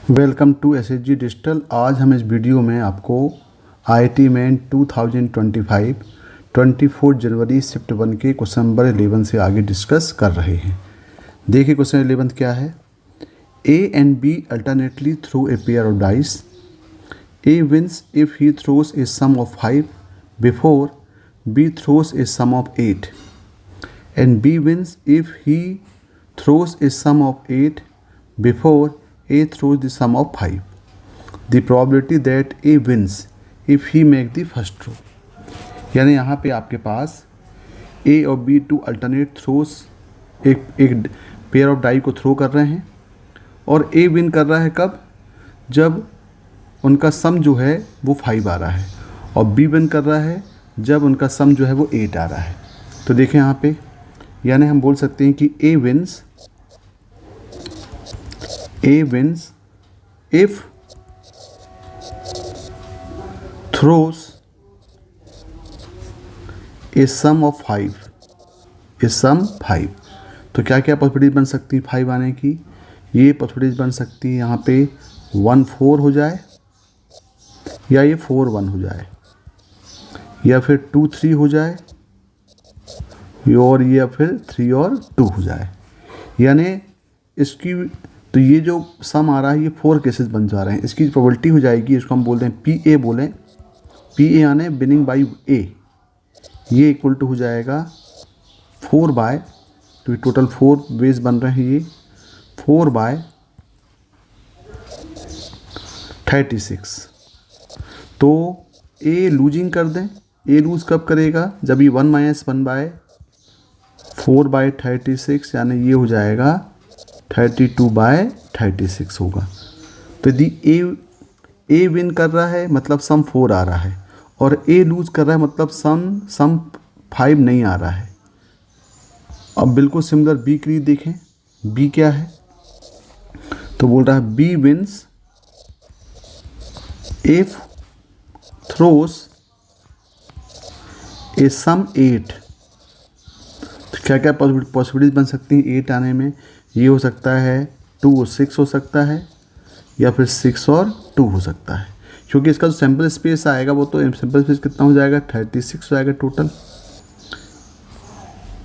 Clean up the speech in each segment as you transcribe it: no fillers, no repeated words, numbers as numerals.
Welcome to SHG digital. आज हम इस वीडियो में आपको आईआईटी मेन 2025 24 जनवरी शिफ्ट 1 के क्वेश्चन नंबर 11 से आगे डिस्कस कर रहे हैं। देखिए क्वेश्चन 11 क्या है। A and B alternately throw a pair of dice. A wins if he throws a sum of 5 before B throws a sum of 8 and B wins if he throws a sum of 8 before A throws the sum of 5. The probability that A wins if he make the first throw. यानी यहाँ पे आपके पास A और B to alternate throws एक pair of die को throw कर रहे हैं और A विन कर रहा है कब, जब उनका सम जो है वो 5 आ रहा है, और B विन कर रहा है जब उनका सम जो है वो 8 आ रहा है। तो देखें यहाँ पे, यानी हम बोल सकते हैं कि A wins if throws a sum of 5, a sum 5। तो क्या क्या पॉसिबिलिटीज बन सकती है 5 आने की। ये पॉसिबिलिटीज बन सकती है यहाँ पे 1 4 हो जाए, या ये 4 1 हो जाए, या फिर 2 3 हो जाए, और या फिर 3 और 2 हो जाए। यानी इसकी तो ये जो सम आ रहा है ये 4 केसेस बन जा रहे हैं। इसकी प्रोबेबिलिटी हो जाएगी, इसको हम बोलते हैं पी ए बोलें, पी ए यानी विनिंग बाई ए, ये इक्वल टू हो जाएगा 4 बाय, तो ये टोटल 4 वेज बन रहे हैं, ये 4 बाय 36। तो ए लूजिंग कर दें, ए लूज कब करेगा, जब ये 1 - 1 बाय 4 बाय 36, यानी ये हो जाएगा 32 बाय 36 होगा। तो यदि ए विन कर रहा है मतलब सम 4 आ रहा है, और ए लूज कर रहा है मतलब सम 5 नहीं आ रहा है। अब बिल्कुल सिमिलर बी के लिए देखें, बी क्या है, तो बोल रहा है B wins if throws a सम 8। तो क्या क्या पॉसिबिलिटीज बन सकती हैं 8 आने में। ये हो सकता है 2 और 6 हो सकता है, या फिर 6 और 2 हो सकता है, क्योंकि इसका जो सैम्पल स्पेस आएगा वो तो सैम्पल स्पेस कितना हो जाएगा 36 हो जाएगा टोटल।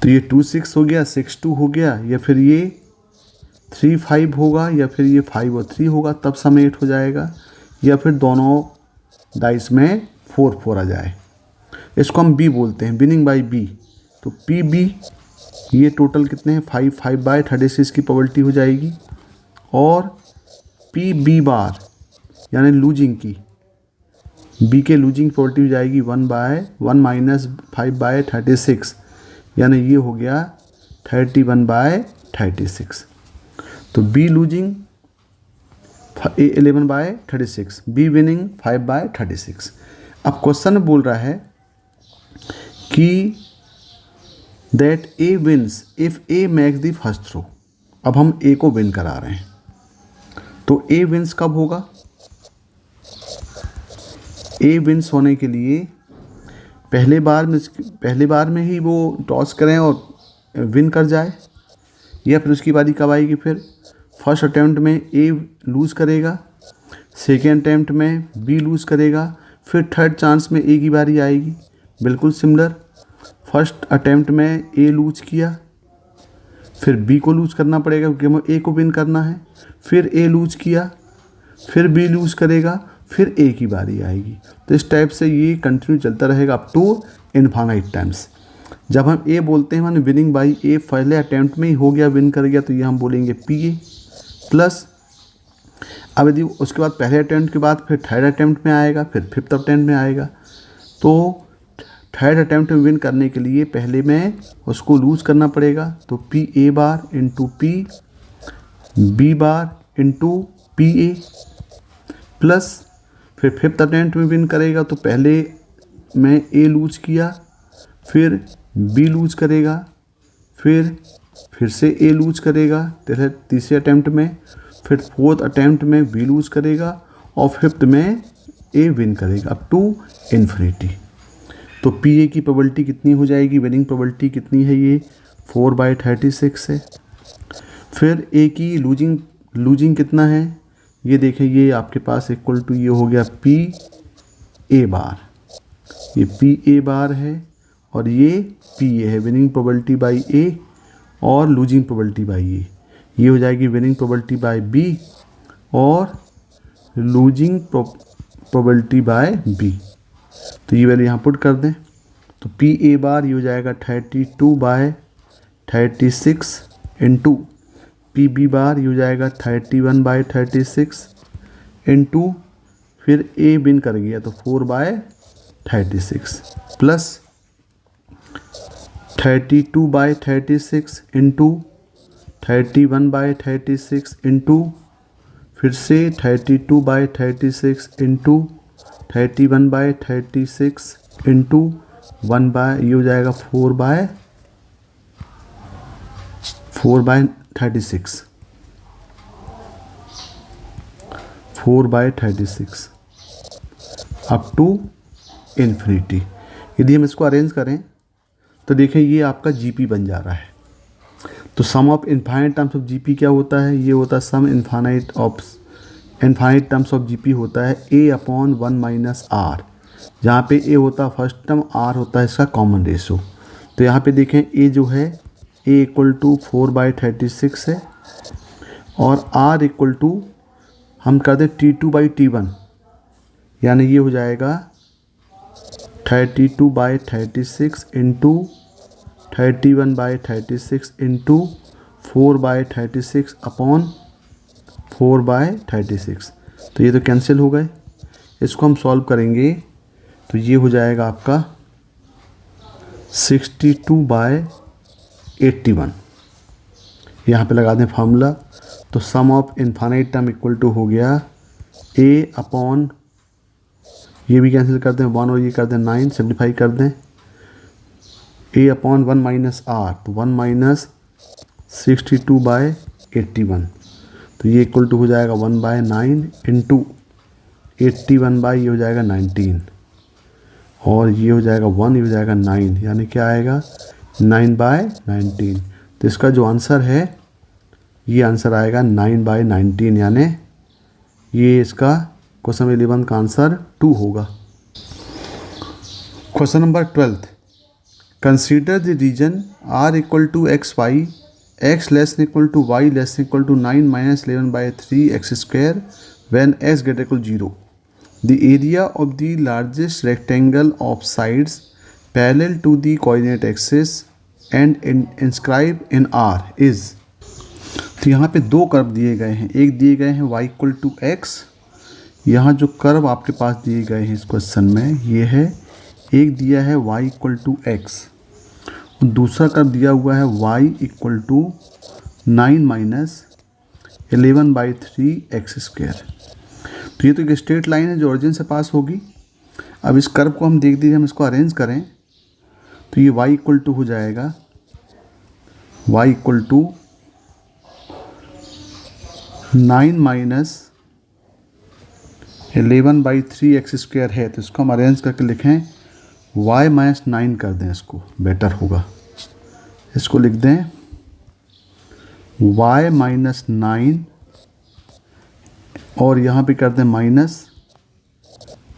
तो ये 2 6 हो गया, 6 2 हो गया, या फिर ये 3 5 होगा, या फिर ये 5 और 3 होगा, तब सम 8 हो जाएगा, या फिर दोनों डाइस में 4 4 आ जाए। इसको हम बी बोलते हैं, विनिंग बाई बी। तो पी बी ये टोटल कितने हैं 5 5 बाय 36 की प्रोबेबिलिटी हो जाएगी, और पी बी बार यानी लूजिंग की, बी के लूजिंग प्रोबेबिलिटी हो जाएगी 1 - 5 बाय 36, यानी ये हो गया 31 बाय 36। तो B losing 11 by 36, B winning 5 by 36। अब क्वेश्चन बोल रहा है कि that A wins if A makes the first throw. अब हम ए को विन करा रहे हैं, तो ए विंस कब होगा। ए विंस होने के लिए पहले बार में ही वो टॉस करें और विन कर जाए, या फिर उसकी बारी कब आएगी, फिर फर्स्ट अटैम्प्ट में ए लूज़ करेगा, सेकेंड अटैम्प्ट में बी लूज़ करेगा, फिर थर्ड चांस में ए की बारी आएगी। बिल्कुल सिमिलर, फर्स्ट अटैम्प्ट में ए लूज किया, फिर बी को लूज करना पड़ेगा क्योंकि हमें ए को विन करना है, फिर ए लूज किया, फिर बी लूज करेगा, फिर ए की बारी आएगी। तो इस टाइप से ये कंटिन्यू चलता रहेगा अप टू इनफाइनाइट टाइम्स। जब हम ए बोलते हैं माने विनिंग बाई ए पहले अटैम्प्ट में ही हो गया, विन कर गया, तो ये हम बोलेंगे पी ए प्लस। अब यदि उसके बाद पहले अटैम्प्ट के बाद फिर थर्ड अटैम्प्ट में आएगा, फिर फिफ्थ अटैम्प्ट में आएगा, तो थर्ड अटैम्प्ट में विन करने के लिए पहले में उसको लूज करना पड़ेगा। तो P A bar into P B bar into P A plus, फिर फिफ्थ अटैम्प्ट में विन करेगा तो पहले में ए लूज किया, फिर बी लूज करेगा, फिर से ए लूज करेगा तीसरे अटैम्प्ट में, फिर फोर्थ अटैम्प्ट में बी लूज करेगा, और फिफ्थ में ए विन करेगा अप टू इन्फिनिटी। तो पी ए की प्रोबेबिलिटी कितनी हो जाएगी, विनिंग प्रोबेबिलिटी कितनी है, ये 4 बाय 36 है। फिर ए की लूजिंग कितना है, ये देखें, ये आपके पास इक्वल टू ये हो गया पी ए बार, ये पी ए बार है और ये पी ए है, विनिंग प्रोबेबिलिटी बाई ए और लूजिंग प्रोबेबिलिटी बाई ए। ये हो जाएगी विनिंग प्रोबेबिलिटी बाय बी और लूजिंग प्रोबेबिलिटी बाय बी। तो ये वैल्यू यहाँ पुट कर दें, तो पी ए बार ये हो जाएगा 32/36 इंटू पी बी बार ये हो जाएगा 31/36 इंटू फिर ए विन कर गया तो 4/36 प्लस 32/36 इंटू 31/36 इंटू फिर से 32/36 इंटू 31/36 इंटू 1 बाय ये हो जाएगा 4/36 अप टू इन्फिनिटी। यदि हम इसको अरेंज करें तो देखें ये आपका जीपी बन जा रहा है। तो sum of infinite terms of GP क्या होता है, ये होता है sum infinite terms of GP होता है a/1 माइनस आर, जहाँ पे a होता है फर्स्ट टर्म, r होता है इसका कॉमन रेशो। तो यहाँ पे देखें a जो है a इक्वल टू 4/36 है और r इक्वल टू हम कर दें T2/T1, यानी ये हो जाएगा 32/36 इंटू 31/36 इंटू 4/36 अपॉन 4/36। तो ये तो कैंसिल हो गए। इसको हम सॉल्व करेंगे तो ये हो जाएगा आपका 62/81। यहाँ पे लगा दें फार्मूला, तो sum of infinite term equal to हो गया a अपॉन ये भी कैंसिल कर दें 1 और ये कर दें 9, सिम्प्लीफाई कर दें a/1 माइनस आर, तो 1 माइनस 62/81, तो ये इक्वल टू हो जाएगा 1/9 इंटू 81 बाई ये हो जाएगा 19 और ये हो जाएगा 1, ये हो जाएगा 9, यानी क्या आएगा 9/19। तो इसका जो आंसर है ये आंसर आएगा 9/19, यानी ये इसका क्वेश्चन 11 का आंसर 2 होगा। Question number 12, consider the region r equal to xy, x less equal to y less equal to 9 minus 11/3 x square when x greater equal 0. The area of the largest rectangle of sides parallel to the coordinate axis and inscribed in R is। तो यहाँ पे दो curve दिए गए हैं, एक दिए गए हैं y इक्वल टू x, यहाँ जो कर्व आपके पास दिए गए हैं इस क्वेश्चन में ये है, एक दिया है y इक्वल टू x और दूसरा कर्व दिया हुआ है y equal to 9 minus 11/3 x square. तो ये तो एक स्ट्रेट लाइन है जो ओरिजिन से पास होगी। अब इस कर्व को हम देख दीजिए, हम इसको अरेंज करें तो ये y इक्वल टू हो जाएगा y equal to 9 minus 11/3 x square है, तो इसको हम अरेंज करके लिखें y माइनस 9 कर दें, इसको बेटर होगा। इसको लिख दें y माइनस 9 और यहाँ पे कर दें माइनस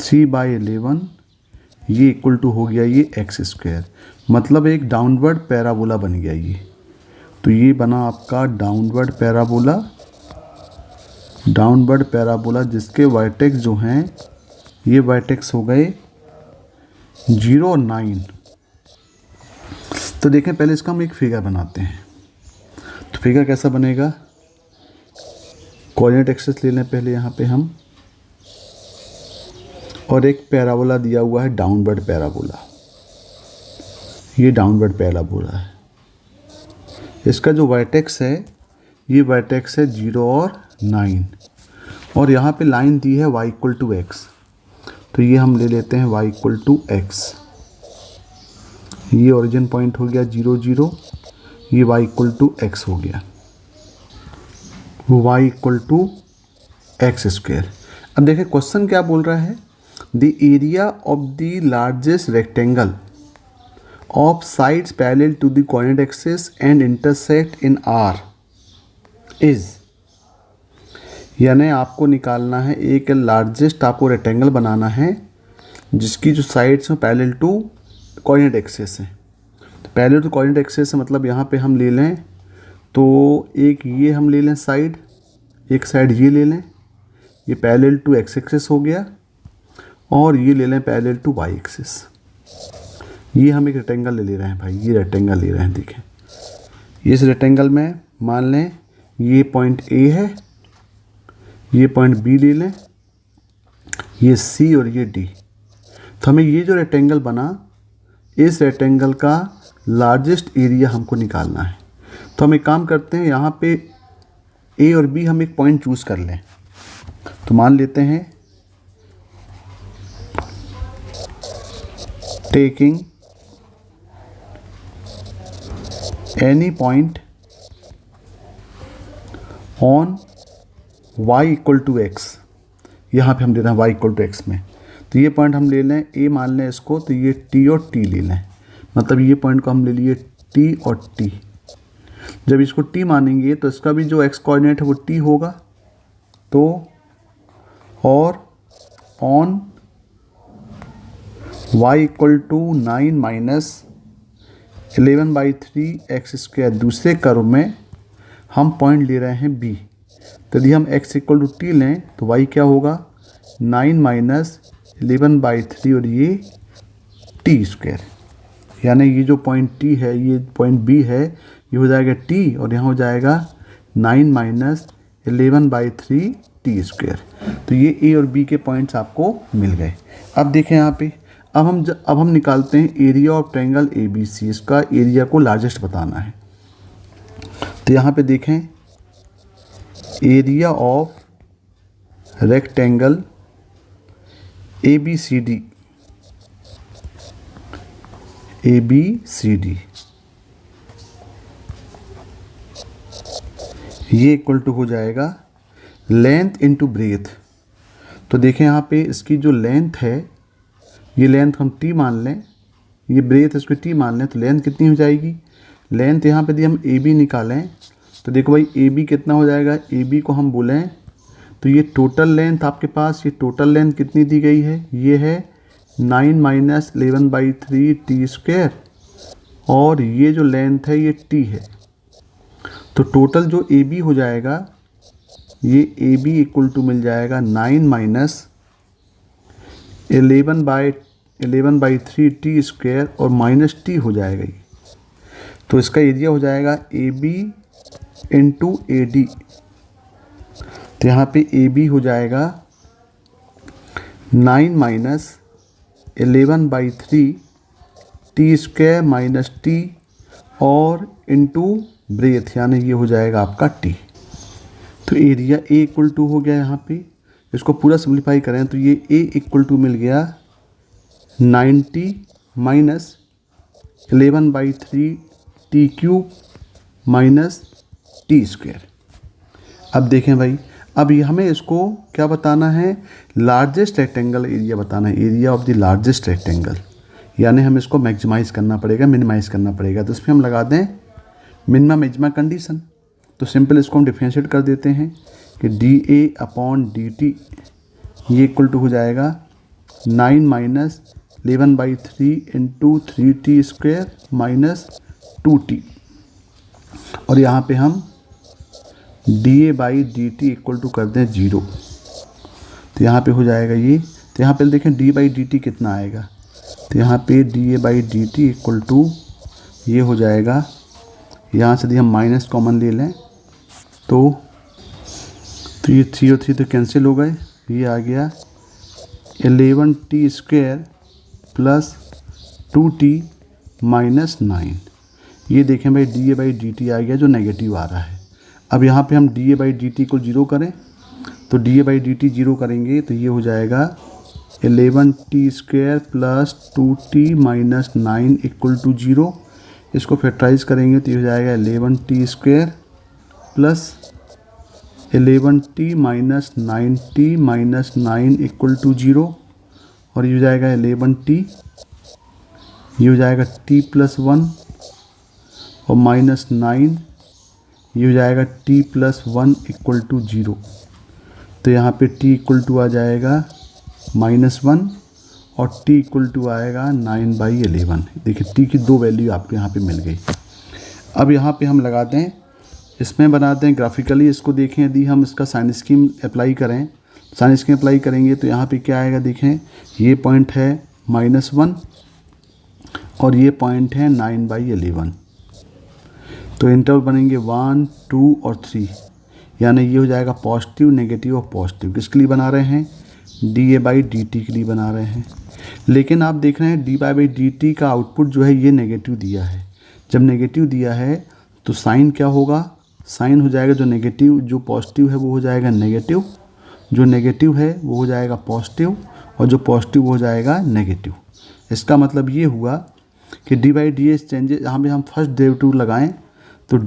3/11, ये इक्वल टू हो गया ये x स्क्वायर, मतलब एक डाउनवर्ड पैराबोला बन गया ये। तो ये बना आपका डाउनवर्ड पैराबोला जिसके वर्टेक्स जो हैं ये वर्टेक्स हो गए 0 और 9। तो देखें पहले इसका हम एक फिगर बनाते हैं। तो फिगर कैसा बनेगा, कोऑर्डिनेट एक्सिस ले लें पहले यहाँ पे हम, और एक पैराबोला दिया हुआ है डाउनवर्ड पैराबोला, ये डाउनवर्ड पैराबोला है। इसका जो वर्टेक्स है ये वर्टेक्स है 0 और 9 और यहाँ पे लाइन दी है y इक्वल टू x, तो ये हम ले लेते हैं y इक्वल टू x, ये ओरिजिन पॉइंट हो गया 0 0, ये y इक्वल टू x हो गया, y equal to x square. अब देखें क्वेश्चन क्या बोल रहा है, the area of the largest rectangle of sides parallel to the coordinate axis and intersect in R is. यानी आपको निकालना है एक लार्जेस्ट, आपको रेक्टेंगल बनाना है जिसकी जो साइड्स हैं पैरेलल टू कोऑर्डिनेट एक्सिस है। तो पैरेलल टू कोऑर्डिनेट एक्सिस मतलब यहाँ पे हम ले लें तो एक ये हम ले लें साइड, एक साइड ये ले लें, ये पैरेलल टू एक्स एक्सिस हो गया, और ये ले लें पैरेलल टू वाई एक्सिस। ये हम एक रेक्टेंगल ले रहे हैं भाई, ये रेक्टेंगल ले रहे हैं। देखें इस रेक्टेंगल में मान लें ये पॉइंट ए है, ये पॉइंट बी ले लें, ये सी और ये डी। तो हमें ये जो रेक्टेंगल बना, इस रेक्टेंगल का लार्जेस्ट एरिया हमको निकालना है। तो हम एक काम करते हैं, यहाँ पे ए और बी हम एक पॉइंट चूज़ कर लें। तो मान लेते हैं taking any point on y equal to X, यहाँ पे हम ले रहे हैं y इक्वल टू एक्स में। तो ये पॉइंट हम ले लें, a मान लें इसको, तो ये t और t ले लें। मतलब ये पॉइंट को हम ले लिए t और t। जब इसको t मानेंगे तो इसका भी जो x कोऑर्डिनेट है वो t होगा। तो और on y equal to 9 minus 11/3 X square, दूसरे कर्व में हम पॉइंट ले रहे हैं b। तो यदि हम x इक्वल टू टी लें तो y क्या होगा 9 माइनस 11/3 और ये टी स्क्वायर। यानी ये जो पॉइंट t है, ये पॉइंट b है, ये हो जाएगा t और यहाँ हो जाएगा 9 माइनस 11/3 टी स्क्वायर। तो ये a और b के पॉइंट्स आपको मिल गए। अब देखें यहाँ पे, अब हम निकालते हैं एरिया ऑफ ट्रायंगल ABC। इसका एरिया को लार्जेस्ट बताना है। तो यहाँ पे देखें एरिया ऑफ रेक्टेंगल ABCD, ये इक्वल टू हो जाएगा लेंथ इनटू ब्रेथ। तो देखें यहाँ पे इसकी जो लेंथ है, ये लेंथ हम t मान लें, ये ब्रेथ इसको t मान लें, तो लेंथ कितनी हो जाएगी। लेंथ यहाँ पे यदि हम AB निकालें तो देखो भाई AB कितना हो जाएगा। AB को हम बोलें तो ये टोटल लेंथ आपके पास, ये टोटल लेंथ कितनी दी गई है, ये है 9 माइनस 11/3 टी स्क्वायर, और ये जो लेंथ है ये t है। तो टोटल जो AB हो जाएगा, ये AB इक्वल टू मिल जाएगा 9 माइनस 11/3 टी स्क्वायर और माइनस t हो जाएगा ये। तो इसका एरिया हो जाएगा AB इंटू AD। तो यहाँ पे AB हो जाएगा 9 minus 11/3 T square minus t और इंटू ब्रेथ, यानी ये हो जाएगा आपका t। तो एरिया A इक्वल टू हो गया। यहाँ पे इसको पूरा सिंप्लीफाई करें तो ये A इक्वल टू मिल गया 90 minus 11/3 T cube minus T square. अब देखें भाई, अब ये हमें इसको क्या बताना है, लार्जेस्ट रेक्टेंगल एरिया बताना है, area of the largest rectangle. यानी हमें इसको मैक्सिमाइज़ करना पड़ेगा, मिनिमाइज़ करना पड़ेगा। तो इसमें हम लगा दें मिनिमम मैक्सिमा कंडीशन। तो सिंपल इसको हम डिफरेंशिएट कर देते हैं कि dA/dt ये इक्वल टू हो जाएगा 9 minus 11/3 into 3t square minus 2t, और यहाँ पे हम dA/dt इक्वल टू कर दें 0। तो यहाँ पे हो जाएगा ये। तो यहाँ पे देखें d/dt कितना आएगा। तो यहाँ पे dA/dt इक्वल टू ये हो जाएगा, यहाँ से यदि हम माइनस कॉमन ले लें तो ये 3 और 3 तो कैंसिल हो गए, ये आ गया 11t square plus 2t minus 9। ये देखें भाई dA/dt आ गया जो नेगेटिव आ रहा है। अब यहाँ पे हम dA/dt को 0 करें, तो dA/dt 0 करेंगे तो ये हो जाएगा 11t square plus 2t minus 9 equal to 0। इसको फैक्टराइज करेंगे तो ये हो जाएगा 11t square plus 11t minus 9t minus 9 equal to 0, और ये हो जाएगा 11t, ये हो जाएगा t प्लस 1 और माइनस 9, ये हो जाएगा t प्लस 1 इक्वल टू 0। तो यहाँ पे t इक्वल टू आ जाएगा -1 और t इक्वल टू आएगा 9/11। देखिए t की 2 वैल्यू आपको यहाँ पे मिल गई। अब यहाँ पे हम लगाते हैं, इसमें बनाते हैं ग्राफिकली इसको। देखें यदि हम इसका साइन स्कीम अप्लाई करें, साइन स्कीम अप्लाई करेंगे तो यहाँ पे क्या आएगा, देखें ये पॉइंट है -1 और ये पॉइंट है 9/11। तो इंटरवल बनेंगे 1, 2 और 3, यानी ये हो जाएगा पॉजिटिव, नेगेटिव और पॉजिटिव। किसके लिए बना रहे हैं, dA/dt के लिए बना रहे हैं। लेकिन आप देख रहे हैं dy/dt का आउटपुट जो है ये नेगेटिव दिया है। जब नेगेटिव दिया है तो साइन क्या होगा, साइन हो जाएगा जो नेगेटिव, जो पॉजिटिव है वो हो जाएगा नेगेटिव, जो नेगेटिव है वो हो जाएगा पॉजिटिव और जो पॉजिटिव हो जाएगा नेगेटिव। इसका मतलब ये हुआ कि dy/dx चेंजेस, यहाँ पे हम फर्स्ट डेरिवेटिव लगाएं तो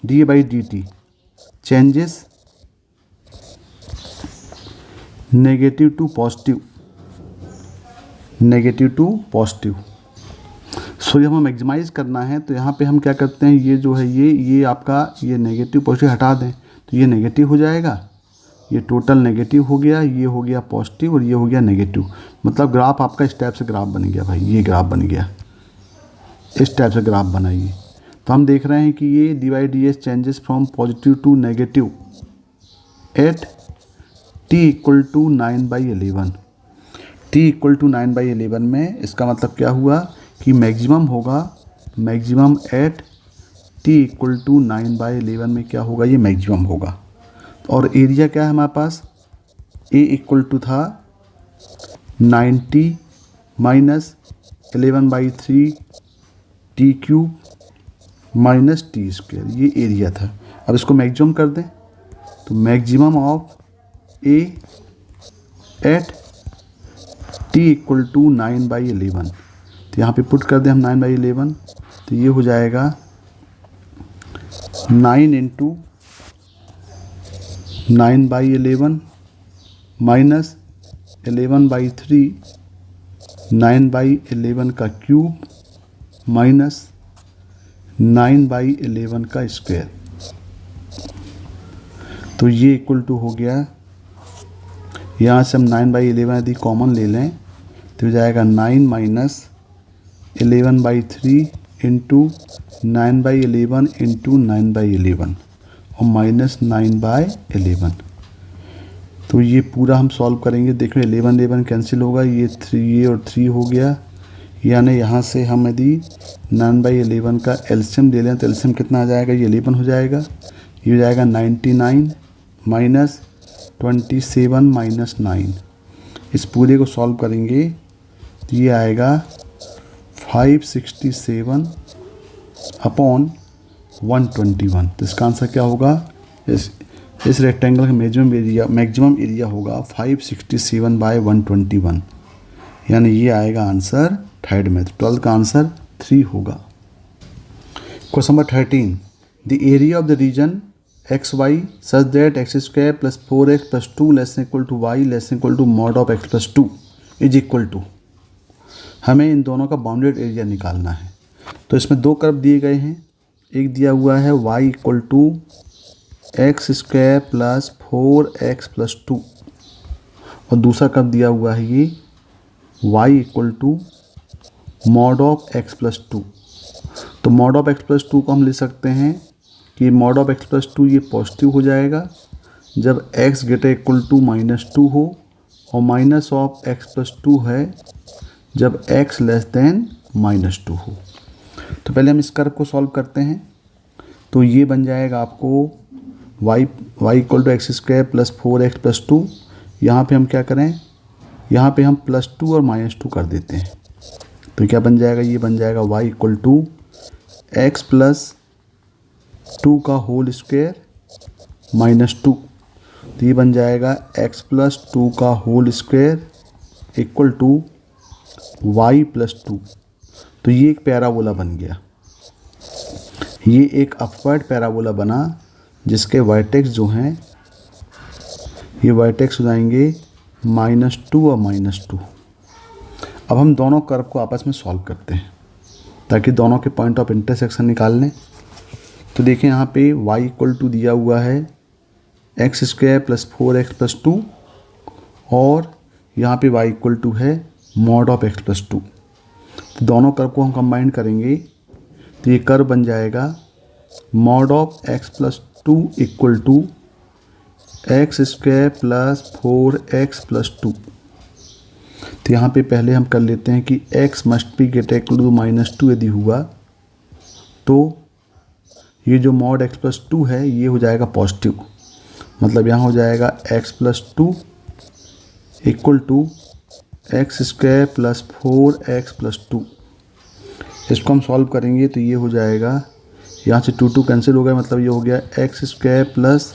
dy/dt changes negative to positive, negative to positive. So जब हमें मैक्सिमाइज़ करना है तो यहाँ पे हम क्या करते हैं, ये जो है ये आपका ये नेगेटिव पॉजिटिव हटा दें तो ये नेगेटिव हो जाएगा, ये टोटल नेगेटिव हो गया, ये हो गया पॉजिटिव और ये हो गया नेगेटिव। मतलब ग्राफ आपका इस टाइप से ग्राफ बन गया भाई, ये ग्राफ बन गया, इस टाइप से ग्राफ बनाइए। तो हम देख रहे हैं कि ये dy/dx changes from positive to negative at t equal to 9/11। t equal to 9/11 में इसका मतलब क्या हुआ कि मैक्सिमम होगा, maximum at t equal to 9/11 में क्या होगा, ये मैक्सिमम होगा। और एरिया क्या है हमारे पास, a इक्वल टू था 90 माइनस 11/3 t³ माइनस t², ये एरिया था। अब इसको मैक्सिमम कर दें तो maximum of a at t equal to 9/11। तो यहाँ पे पुट कर दें हम 9/11, तो ये हो जाएगा 9 इंटू 9/11 माइनस 11/3 9/11 का क्यूब माइनस 9/11 का स्क्वायर। तो ये इक्वल टू हो गया, यहाँ से हम 9/11 यदि कॉमन ले लें तो हो जाएगा 9 माइनस 11/3 इंटू 9/11 इंटू 9/11 और माइनस 9/11। तो ये पूरा हम सॉल्व करेंगे। देखो 11 कैंसिल होगा, ये 3 और 3 हो गया, यानी यहाँ से हम यदि 9/11 का एलसीएम ले लें तो एलसीएम कितना आ जाएगा, ये 11 हो जाएगा। ये हो जाएगा 99 माइनस 27 माइनस 9। इस पूरे को सॉल्व करेंगे तो ये आएगा 567 अपॉन 121। तो इसका आंसर क्या होगा, इस रेक्टेंगल का मैक्सिमम एरिया होगा 567/121, यानी ये आएगा आंसर थर्ड में। तो 12 का आंसर 3 होगा। Question number 13, the area of the region xy such that x² plus 4x plus 2 less than equal to y less than equal to mod of x plus 2 is equal to, हमें इन दोनों का bounded area निकालना है। तो इसमें दो curve दिए गए हैं, एक दिया हुआ है y equal to x² plus 4x plus 2 और दूसरा कर्व दिया हुआ है ये y equal to mod of x plus 2। तो मॉड ऑफ x प्लस 2 को हम ले सकते हैं कि मॉड ऑफ x प्लस 2 ये पॉजिटिव हो जाएगा जब x ग्रेटर इक्वल टू -2 हो, और माइनस ऑफ x प्लस 2 है जब x लेस देन -2 हो। तो पहले हम इस कर्व को सॉल्व करते हैं। तो ये बन जाएगा आपको y equal to x² plus 4x plus 2। यहाँ पे हम क्या करें, यहाँ पे हम +2 और -2 कर देते हैं। तो क्या बन जाएगा, ये बन जाएगा y equal to x plus 2 का होल स्क्वायर -2। तो ये बन जाएगा x प्लस 2 का whole square equal to y plus 2। तो ये एक पैराबोला बन गया, ये एक अपवर्ड पैराबोला बना जिसके वर्टेक्स जो हैं ये वर्टेक्स हो जाएंगे -2 और -2। अब हम दोनों कर्व को आपस में सॉल्व करते हैं ताकि दोनों के पॉइंट ऑफ इंटरसेक्शन निकाल लें। तो देखें यहाँ पे y इक्वल टू दिया हुआ है x square plus 4x plus 2 और यहाँ पे y इक्वल टू है मॉड ऑफ x प्लस 2। तो दोनों कर्व को हम कंबाइन करेंगे तो ये कर्व बन जाएगा mod of x plus 2 equal to X square plus 4x plus 2। तो यहाँ पे पहले हम कर लेते हैं कि x must be greater equal to -2 यदि हुआ तो ये जो मॉड x प्लस 2 है ये हो जाएगा पॉजिटिव, मतलब यहाँ हो जाएगा x plus 2 equal to X square plus 4x plus 2। इसको हम सॉल्व करेंगे तो ये हो जाएगा, यहाँ से 2 कैंसिल हो गया, मतलब ये हो गया X square plus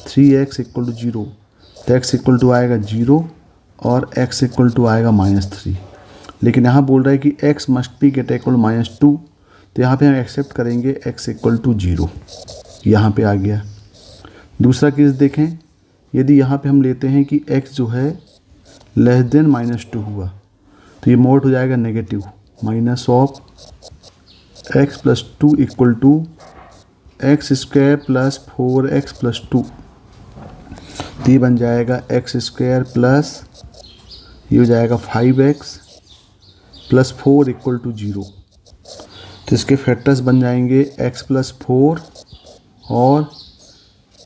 3x equal to 0। तो x इक्वल टू आएगा 0 और x इक्वल टू आएगा -3। लेकिन यहाँ बोल रहा है कि x must be greater equal to -2, तो यहाँ पे हम एक्सेप्ट करेंगे x इक्वल टू 0, यहाँ पे आ गया। दूसरा केस देखें, यदि यहाँ पे हम लेते हैं कि x जो है लेस देन -2 हुआ तो ये मोड हो जाएगा negative, minus of x plus 2 equal to X square plus 4x plus 2। तो ये बन जाएगा एक्स स्क्वायर प्लस ये हो जाएगा 5x प्लस 4 इक्वल टू 0। तो इसके फैक्टर्स बन जाएंगे x प्लस 4 और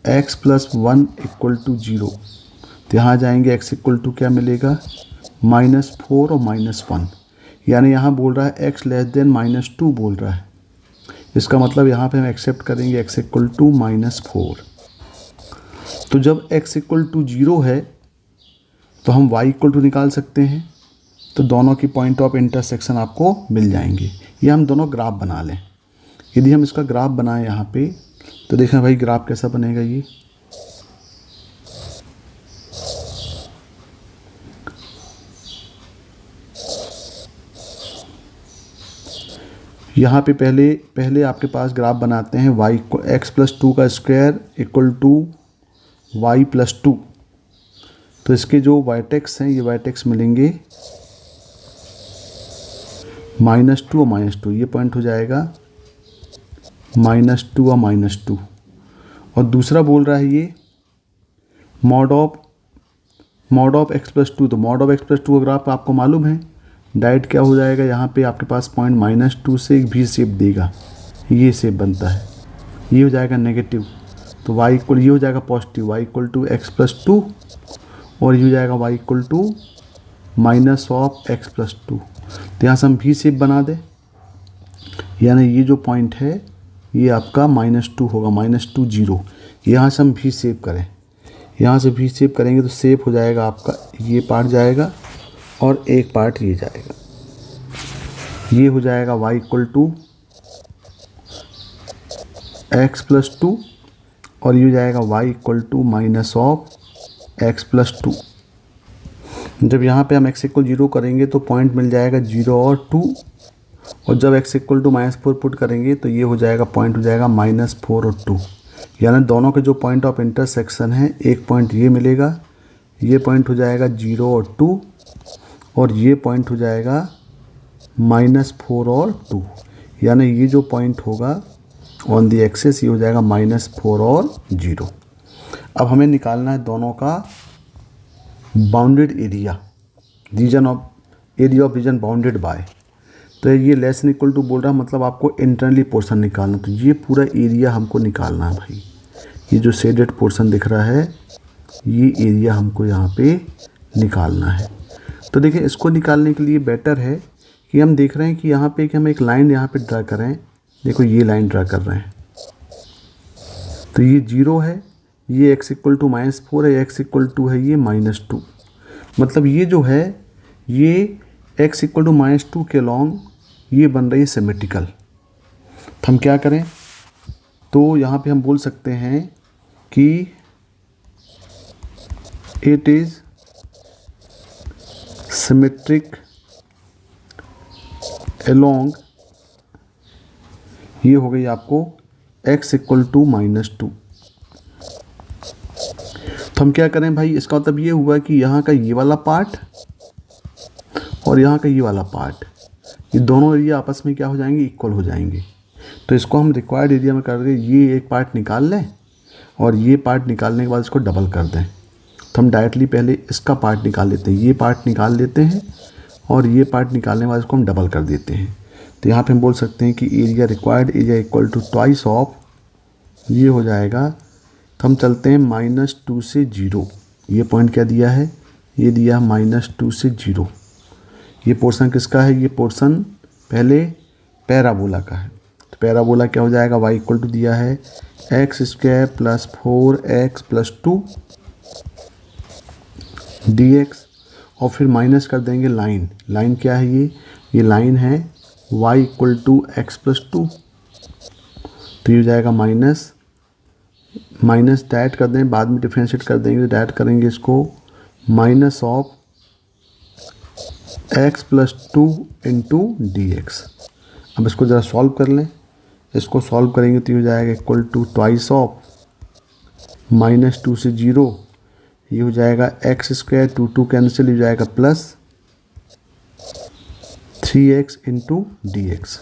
x प्लस 1 इक्वल टू 0। तो यहाँ जाएंगे x इक्वल टू क्या मिलेगा -4 और -1, यानी यहाँ बोल रहा है x लेस देन -2 बोल रहा है। इसका मतलब यहाँ पे हम एक्सेप्ट करेंगे x इक्वल टू -4। तो जब x इक्वल टू 0 है तो हम y इक्वल टू निकाल सकते हैं, तो दोनों की पॉइंट ऑफ इंटरसेक्शन आपको मिल जाएंगे। ये हम दोनों ग्राफ बना लें। यदि हम इसका ग्राफ बनाएं यहाँ पे तो देखें भाई ग्राफ कैसा बनेगा। ये यहाँ पे पहले आपके पास ग्राफ बनाते हैं y एक्स प्लस 2 का square equal to y plus 2। तो इसके जो वर्टेक्स हैं ये वर्टेक्स मिलेंगे -2 और -2, ये पॉइंट हो जाएगा -2 और -2। और दूसरा बोल रहा है ये मॉड ऑफ x प्लस 2। तो मॉड ऑफ x प्लस 2 अगर आपको मालूम है डायरेक्ट क्या हो जाएगा, यहाँ पे आपके पास पॉइंट -2 से एक भी शेप देगा, ये शेप बनता है, ये हो जाएगा नेगेटिव। तो y इक्वल ये हो जाएगा positive, y equal to X plus 2 और ये हो जाएगा y equal to minus of X plus 2। तो यहाँ से हम भी शेप बना दें, यानी ये जो पॉइंट है ये आपका -2 होगा, -2 0। यहाँ से हम भी शेप करें, यहाँ से भी शेप करेंगे तो शेप हो जाएगा आपका ये पार्ट जाएगा और एक पार्ट ये जाएगा, ये हो जाएगा y equal to X plus 2 और ये हो जाएगा y equal to minus of X plus 2। जब यहाँ पे हम x इक्वल 0 करेंगे तो पॉइंट मिल जाएगा 0 और 2, और जब x इक्वल टू -4 पुट करेंगे तो ये हो जाएगा पॉइंट हो जाएगा -4 और 2। यानी दोनों के जो पॉइंट ऑफ इंटरसेक्शन है, एक पॉइंट ये मिलेगा, ये पॉइंट हो जाएगा 0 और 2 और ये पॉइंट हो जाएगा -4 और 2। यानी ये जो पॉइंट होगा ऑन दी एक्सेस ये हो जाएगा -4 और 0। अब हमें निकालना है दोनों का bounded area, area of reason bounded by. तो ये लेस देन इक्वल टू बोल रहा है, मतलब आपको इंटरनली पोर्शन निकालना। तो ये पूरा एरिया हमको निकालना है भाई, ये जो शेडेड पोर्शन दिख रहा है ये एरिया हमको यहाँ पे निकालना है। तो देखिए इसको निकालने के लिए बेटर है कि हम देख रहे हैं कि यहाँ पे कि हम एक लाइन यहाँ पे ड्रा करें। देखो ये लाइन ड्रा कर रहे हैं, तो ये 0 है, ये x इक्वल टू -4 है, x इक्वल टू है ये -2। मतलब ये जो है ये x इक्वल टू -2 के लॉन्ग ये बन रही है सिमेट्रिकल। तो हम क्या करें, तो यहाँ पे हम बोल सकते हैं कि इट इज़ सिमेट्रिक अलोंग, ये हो गई आपको x इक्वल टू -2। तो हम क्या करें भाई, इसका मतलब ये हुआ कि यहाँ का ये वाला पार्ट और यहाँ का ये वाला पार्ट, ये दोनों एरिया आपस में क्या हो जाएंगे, इक्वल हो जाएंगे। तो इसको हम रिक्वायर्ड एरिया में कर रहे, ये एक पार्ट निकाल लें और ये पार्ट निकालने के बाद इसको डबल कर दें, तो हम डायरेक्टली पहले इसका पार्ट निकाल लेते हैं, ये पार्ट निकाल लेते हैं और ये पार्ट निकालने के बाद इसको हम डबल कर देते हैं। तो यहाँ पे हम बोल सकते हैं कि area required area equal to twice of, ये हो जाएगा। तो हम चलते हैं -2 से 0, ये पॉइंट क्या दिया है, ये दिया -2 से 0। ये पोर्शन किसका है, ये पोर्शन पहले पैराबोला का है। तो पैराबोला क्या हो जाएगा, y इक्वल टू दिया है x² + 4x + 2 dx, और फिर माइनस कर देंगे लाइन, लाइन क्या है ये लाइन है y इक्वल टू x + 2। तो ये हो जाएगा माइनस डायरेक्ट कर दें, बाद में डिफ्रेंशिएट कर देंगे, डायरेक्ट करेंगे इसको minus of x + 2 into dx। अब इसको ज़रा सॉल्व कर लें, इसको सॉल्व करेंगे तो ये हो जाएगा इक्वल टू ट्वाइस ऑफ -2 से 0, ये हो जाएगा x², 2 कैंसिल हो जाएगा प्लस 3x इंटू dx।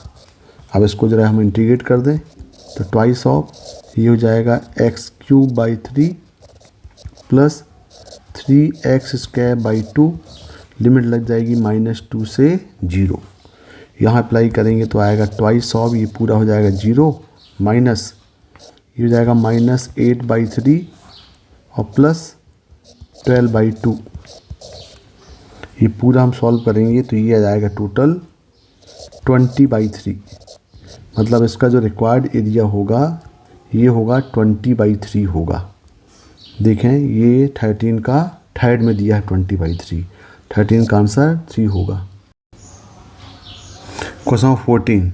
अब इसको ज़रा हम इंटीग्रेट कर दें तो ट्वाइस ऑफ, ये हो जाएगा x³/3 प्लस 3x²/2, लिमिट लग जाएगी -2 से 0। यहाँ अप्लाई करेंगे तो आएगा ट्वाइस ऑफ, ये पूरा हो जाएगा 0 माइनस, ये हो जाएगा -8/3 और प्लस 12/2। ये पूरा हम सॉल्व करेंगे तो ये आ जाएगा टोटल 20/3। मतलब इसका जो रिक्वायर्ड एरिया होगा ये होगा 20/3 होगा। देखें ये 13 का थर्ड में दिया है 20/3, 13 का आंसर 3 होगा। Question 14,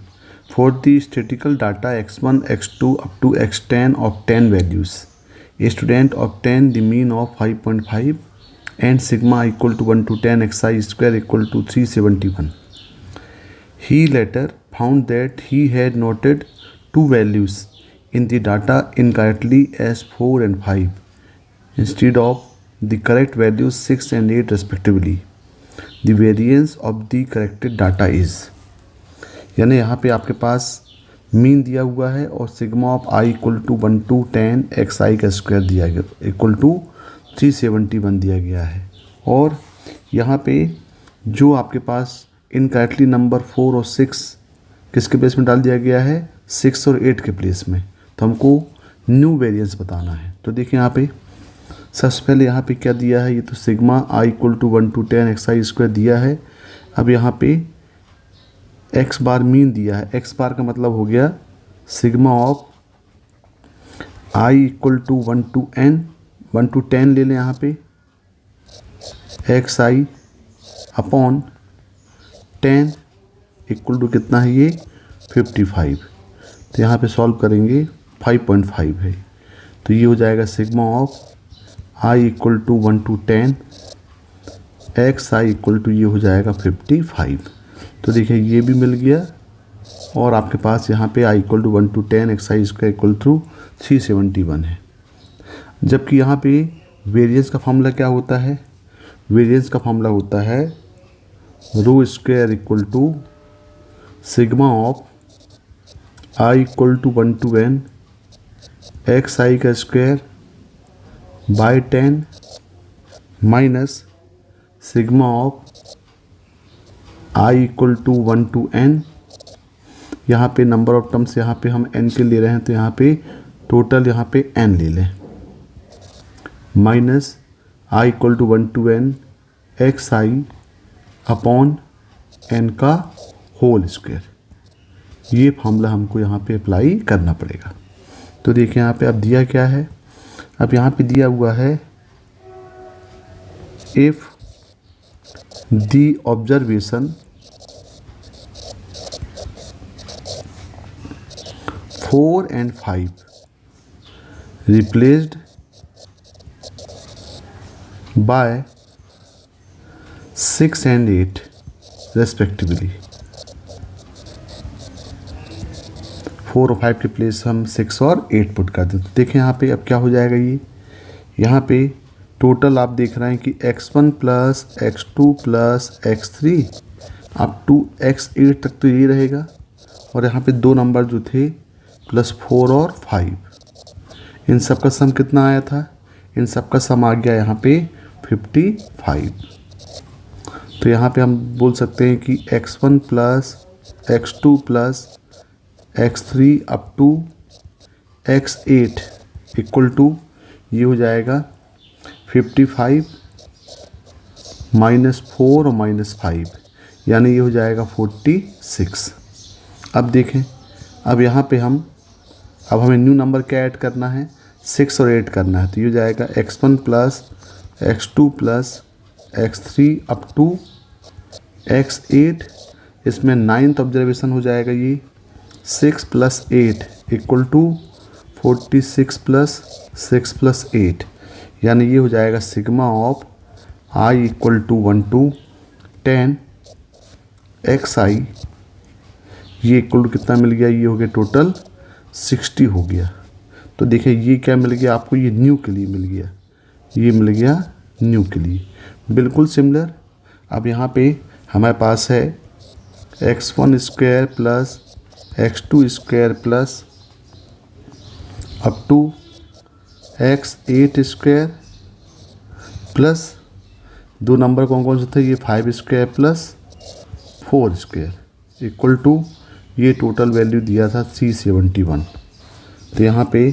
for the statistical data x1 x2 up to x10 of 10 values, a student obtained the mean of 5.5 and sigma equal to 1 to 10 xi square equal to 371. He later found that he had noted two values in the data incorrectly as 4 and 5 instead of the correct values 6 and 8 respectively. The variance of the corrected data is, यानी यहाँ पे आपके पास mean दिया हुआ है और sigma of i equal to 1 to 10 xi का square दिया गया इक्वल टू 371 दिया गया है। और यहाँ पे जो आपके पास इनकरेक्टली नंबर 4 और 6 किसके प्लेस में डाल दिया गया है, 6 और 8 के प्लेस में। तो हमको न्यू वेरिएंस बताना है। तो देखिए यहाँ पे सबसे पहले यहाँ पे क्या दिया है, ये तो sigma i equal to 1 to 10 xi square दिया है। अब यहाँ पे x बार मीन दिया है, x बार का मतलब हो गया sigma of i equal to 1 to 10 ले लें यहाँ पे xi अपॉन 10 इक्वल टू कितना है ये 55। तो यहाँ पे सॉल्व करेंगे 5.5 है, तो ये हो जाएगा sigma of i equal to 1 to 10 xi equal to ये हो जाएगा 55। तो देखिए ये भी मिल गया और आपके पास यहाँ पे i equal to 1 to 10 xi square equal to 371 है। जबकि यहाँ पे वेरिएंस का फॉर्मूला क्या होता है, वेरिएंस का फॉर्मूला होता है rho square equal to sigma of i equal to 1 to n xi का square by 10 minus sigma of i equal to 1 to n। यहाँ पे नंबर ऑफ टर्म्स यहाँ पे हम n के ले रहे हैं तो यहाँ पे टोटल यहाँ पे n ले लें minus i equal to 1 to n xi upon n का होल स्क्वायर। ये फॉर्मूला हमको यहाँ पे अप्लाई करना पड़ेगा। तो देखिए यहाँ पे अब दिया क्या है, अब यहाँ पे दिया हुआ है if the observation 4 and 5 replaced by 6 and 8 respectively। 4 और 5 के प्लेस हम 6 और 8 पुट कर दें। तो देखें यहाँ पे अब क्या हो जाएगा, ये यहाँ पे टोटल आप देख रहे हैं कि x1 plus x2 plus x3 up to x8 तक तो ये रहेगा। और यहाँ पे दो नंबर जो थे +4 और 5, इन सब का सम कितना आया था? इन सब का सम आ गया यहाँ पे 55। तो यहाँ पे हम बोल सकते हैं कि x1 plus x2 plus x3 up to x8 equal to ये हो जाएगा 55 -4 और -5, यानी ये हो जाएगा 46। अब देखें, अब यहाँ पे अब हमें न्यू नंबर क्या ऐड करना है? 6 और 8 करना है। तो ये हो जाएगा x1 plus x2 plus x3 up to x8। इसमें 9th ऑब्जर्वेशन हो जाएगा ये 6 + 8 इक्वल टू 46 + 6 + 8, यानी ये हो जाएगा sigma of i equal to 1 to 10 xi। ये इक्वल टू कितना मिल गया? ये हो गया टोटल 60 हो गया। तो देखिए ये क्या मिल गया आपको? ये न्यू के लिए मिल गया, ये मिल गया न्यू के लिए, बिल्कुल सिमिलर। अब यहाँ पे हमारे पास है x1 square plus x2 square plus up to x8 square plus दो नंबर कौन कौन से थे? ये 5 square plus 4 square equal to ये टोटल वैल्यू दिया था 371। तो यहाँ पे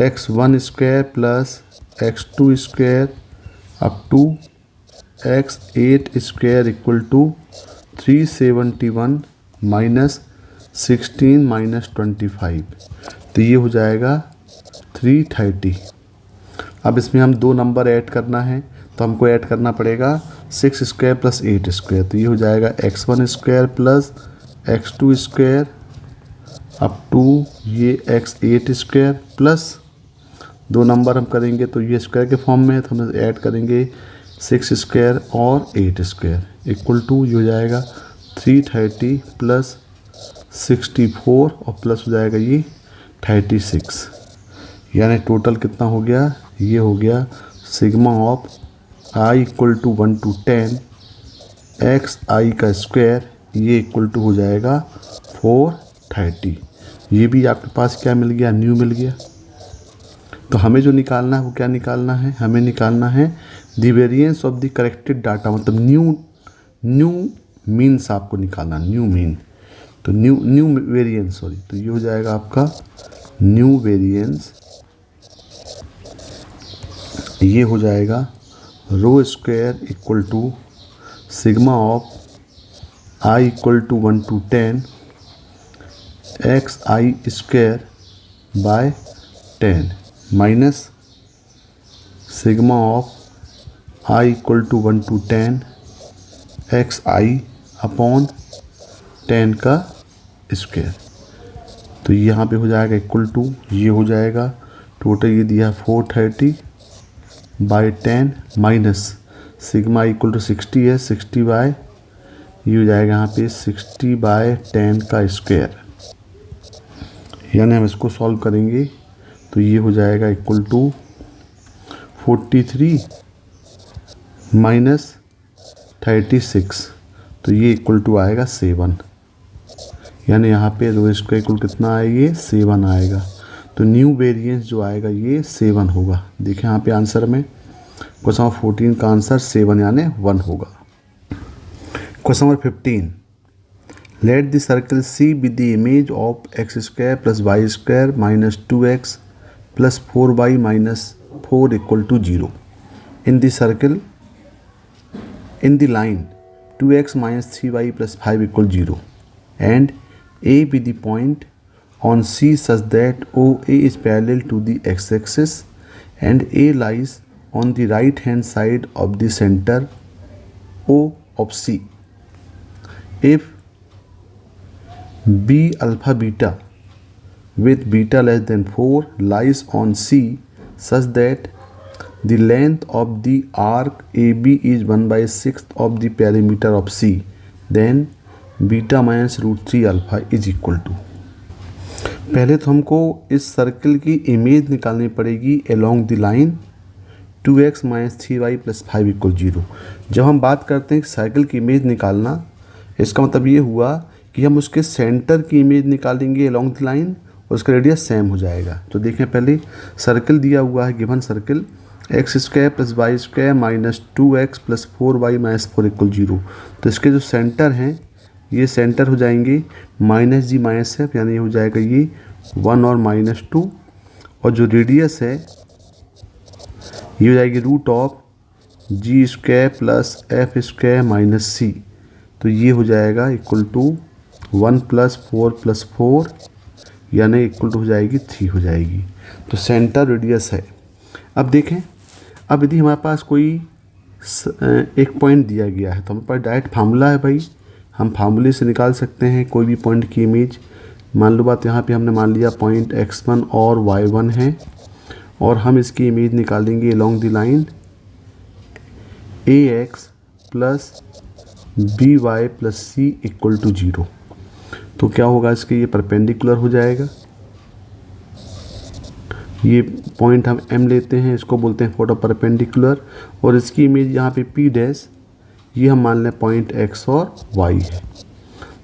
x1 square plus x2 square up to x8 square equal to 371 minus 16 minus 25, तो ये हो जाएगा 330। अब इसमें हम दो नंबर ऐड करना है, तो हमको ऐड करना पड़ेगा 6 स्क्वायर प्लस 8 स्क्वायर। तो ये हो जाएगा x1 square plus x2 square up to ये x8 स्क्वायर प्लस दो नंबर हम करेंगे तो ये स्क्वायर के फॉर्म में है, तो हम ऐड करेंगे 6 स्क्वायर और 8 स्क्वायर इक्वल टू ये हो जाएगा 330 प्लस 64 और प्लस हो जाएगा ये 36, यानी टोटल कितना हो गया? ये हो गया sigma of i equal to 1 to 10 xi का स्क्वायर, ये इक्वल टू हो जाएगा 430। ये भी आपके पास क्या मिल गया? न्यू मिल गया। तो हमें जो निकालना है वो क्या निकालना है? हमें निकालना है the variance of the corrected data, मतलब न्यू मीन्स आपको निकालना, न्यू मीन। तो न्यू वेरिएंस, सॉरी, तो ये हो जाएगा आपका न्यू वेरिएंस, ये हो जाएगा rho square equal to sigma of i equal to 1 to 10 xi square by 10 minus sigma of i equal to 1 to 10 xi upon 10 का स्क्वायर। तो यहाँ पे हो जाएगा इक्वल टू ये हो जाएगा टोटल ये दिया 430 by 10 minus sigma equal to 60 है, 60 बाय ये हो जाएगा यहाँ पे 60 बाय 10 का स्क्वायर, यानी हम इसको सॉल्व करेंगे तो ये हो जाएगा इक्वल टू 43 माइनस 36, तो ये इक्वल टू आएगा 7, यानी यहाँ पे रो स्क्वायर इक्वल कितना आएगा? ये 7 आएगा। तो न्यू वेरिएंस जो आएगा ये 7 होगा। देखिए यहाँ पे आंसर में क्वेश्चन नंबर 14 का आंसर 7 यानी 1 होगा। Question number 15, let the circle C be the image of x square plus y square minus 2x plus 4y minus 4 equal to 0 in the circle in the line 2x minus 3y plus 5 equal 0 and A be the point on C such that OA is parallel to the x-axis and A lies on the right hand side of the center O of C. If B alpha beta with beta less than 4 lies on C such that the length of the arc AB is 1/6 of the perimeter of C, then beta minus √3 alpha is equal to. पहले तो हमको इस circle की image निकालनी पड़ेगी along the line 2x minus 3y plus 5 equal 0। जब हम बात करते हैं सर्कल की इमेज निकालना, इसका मतलब ये हुआ कि हम उसके सेंटर की इमेज निकालेंगे अलोंग द लाइन उसका रेडियस सेम हो जाएगा। तो देखें पहले सर्कल दिया हुआ है, given circle x square plus y square minus 2x plus 4y minus 4 equal 0। तो इसके जो सेंटर हैं ये सेंटर हो जाएंगे माइनस जी माइनस एफ, यानी ये हो जाएगा ये 1 और माइनस 2, और जो रेडियस है ये हो जाएगी root of G square plus F square minus C. तो ये हो जाएगा इक्वल टू 1 प्लस 4 यानी इक्वल टू हो जाएगी 3 हो जाएगी। तो सेंटर रेडियस है। अब देखें, अब यदि हमारे पास कोई एक पॉइंट दिया गया है तो हमारे पास डायरेक्ट फार्मूला है भाई, हम फार्मूले से निकाल सकते हैं कोई भी पॉइंट की इमेज। मान लो बात यहाँ पे हमने मान लिया पॉइंट x1 और y1 है, और हम इसकी इमेज निकालेंगे along the line ax plus by plus c equal to 0। तो क्या होगा, इसके ये परपेंडिकुलर हो जाएगा। ये पॉइंट हम m लेते हैं, इसको बोलते हैं फोटो परपेंडिकुलर, और इसकी इमेज यहाँ पे p डैश, ये हम मान लें पॉइंट x और y है।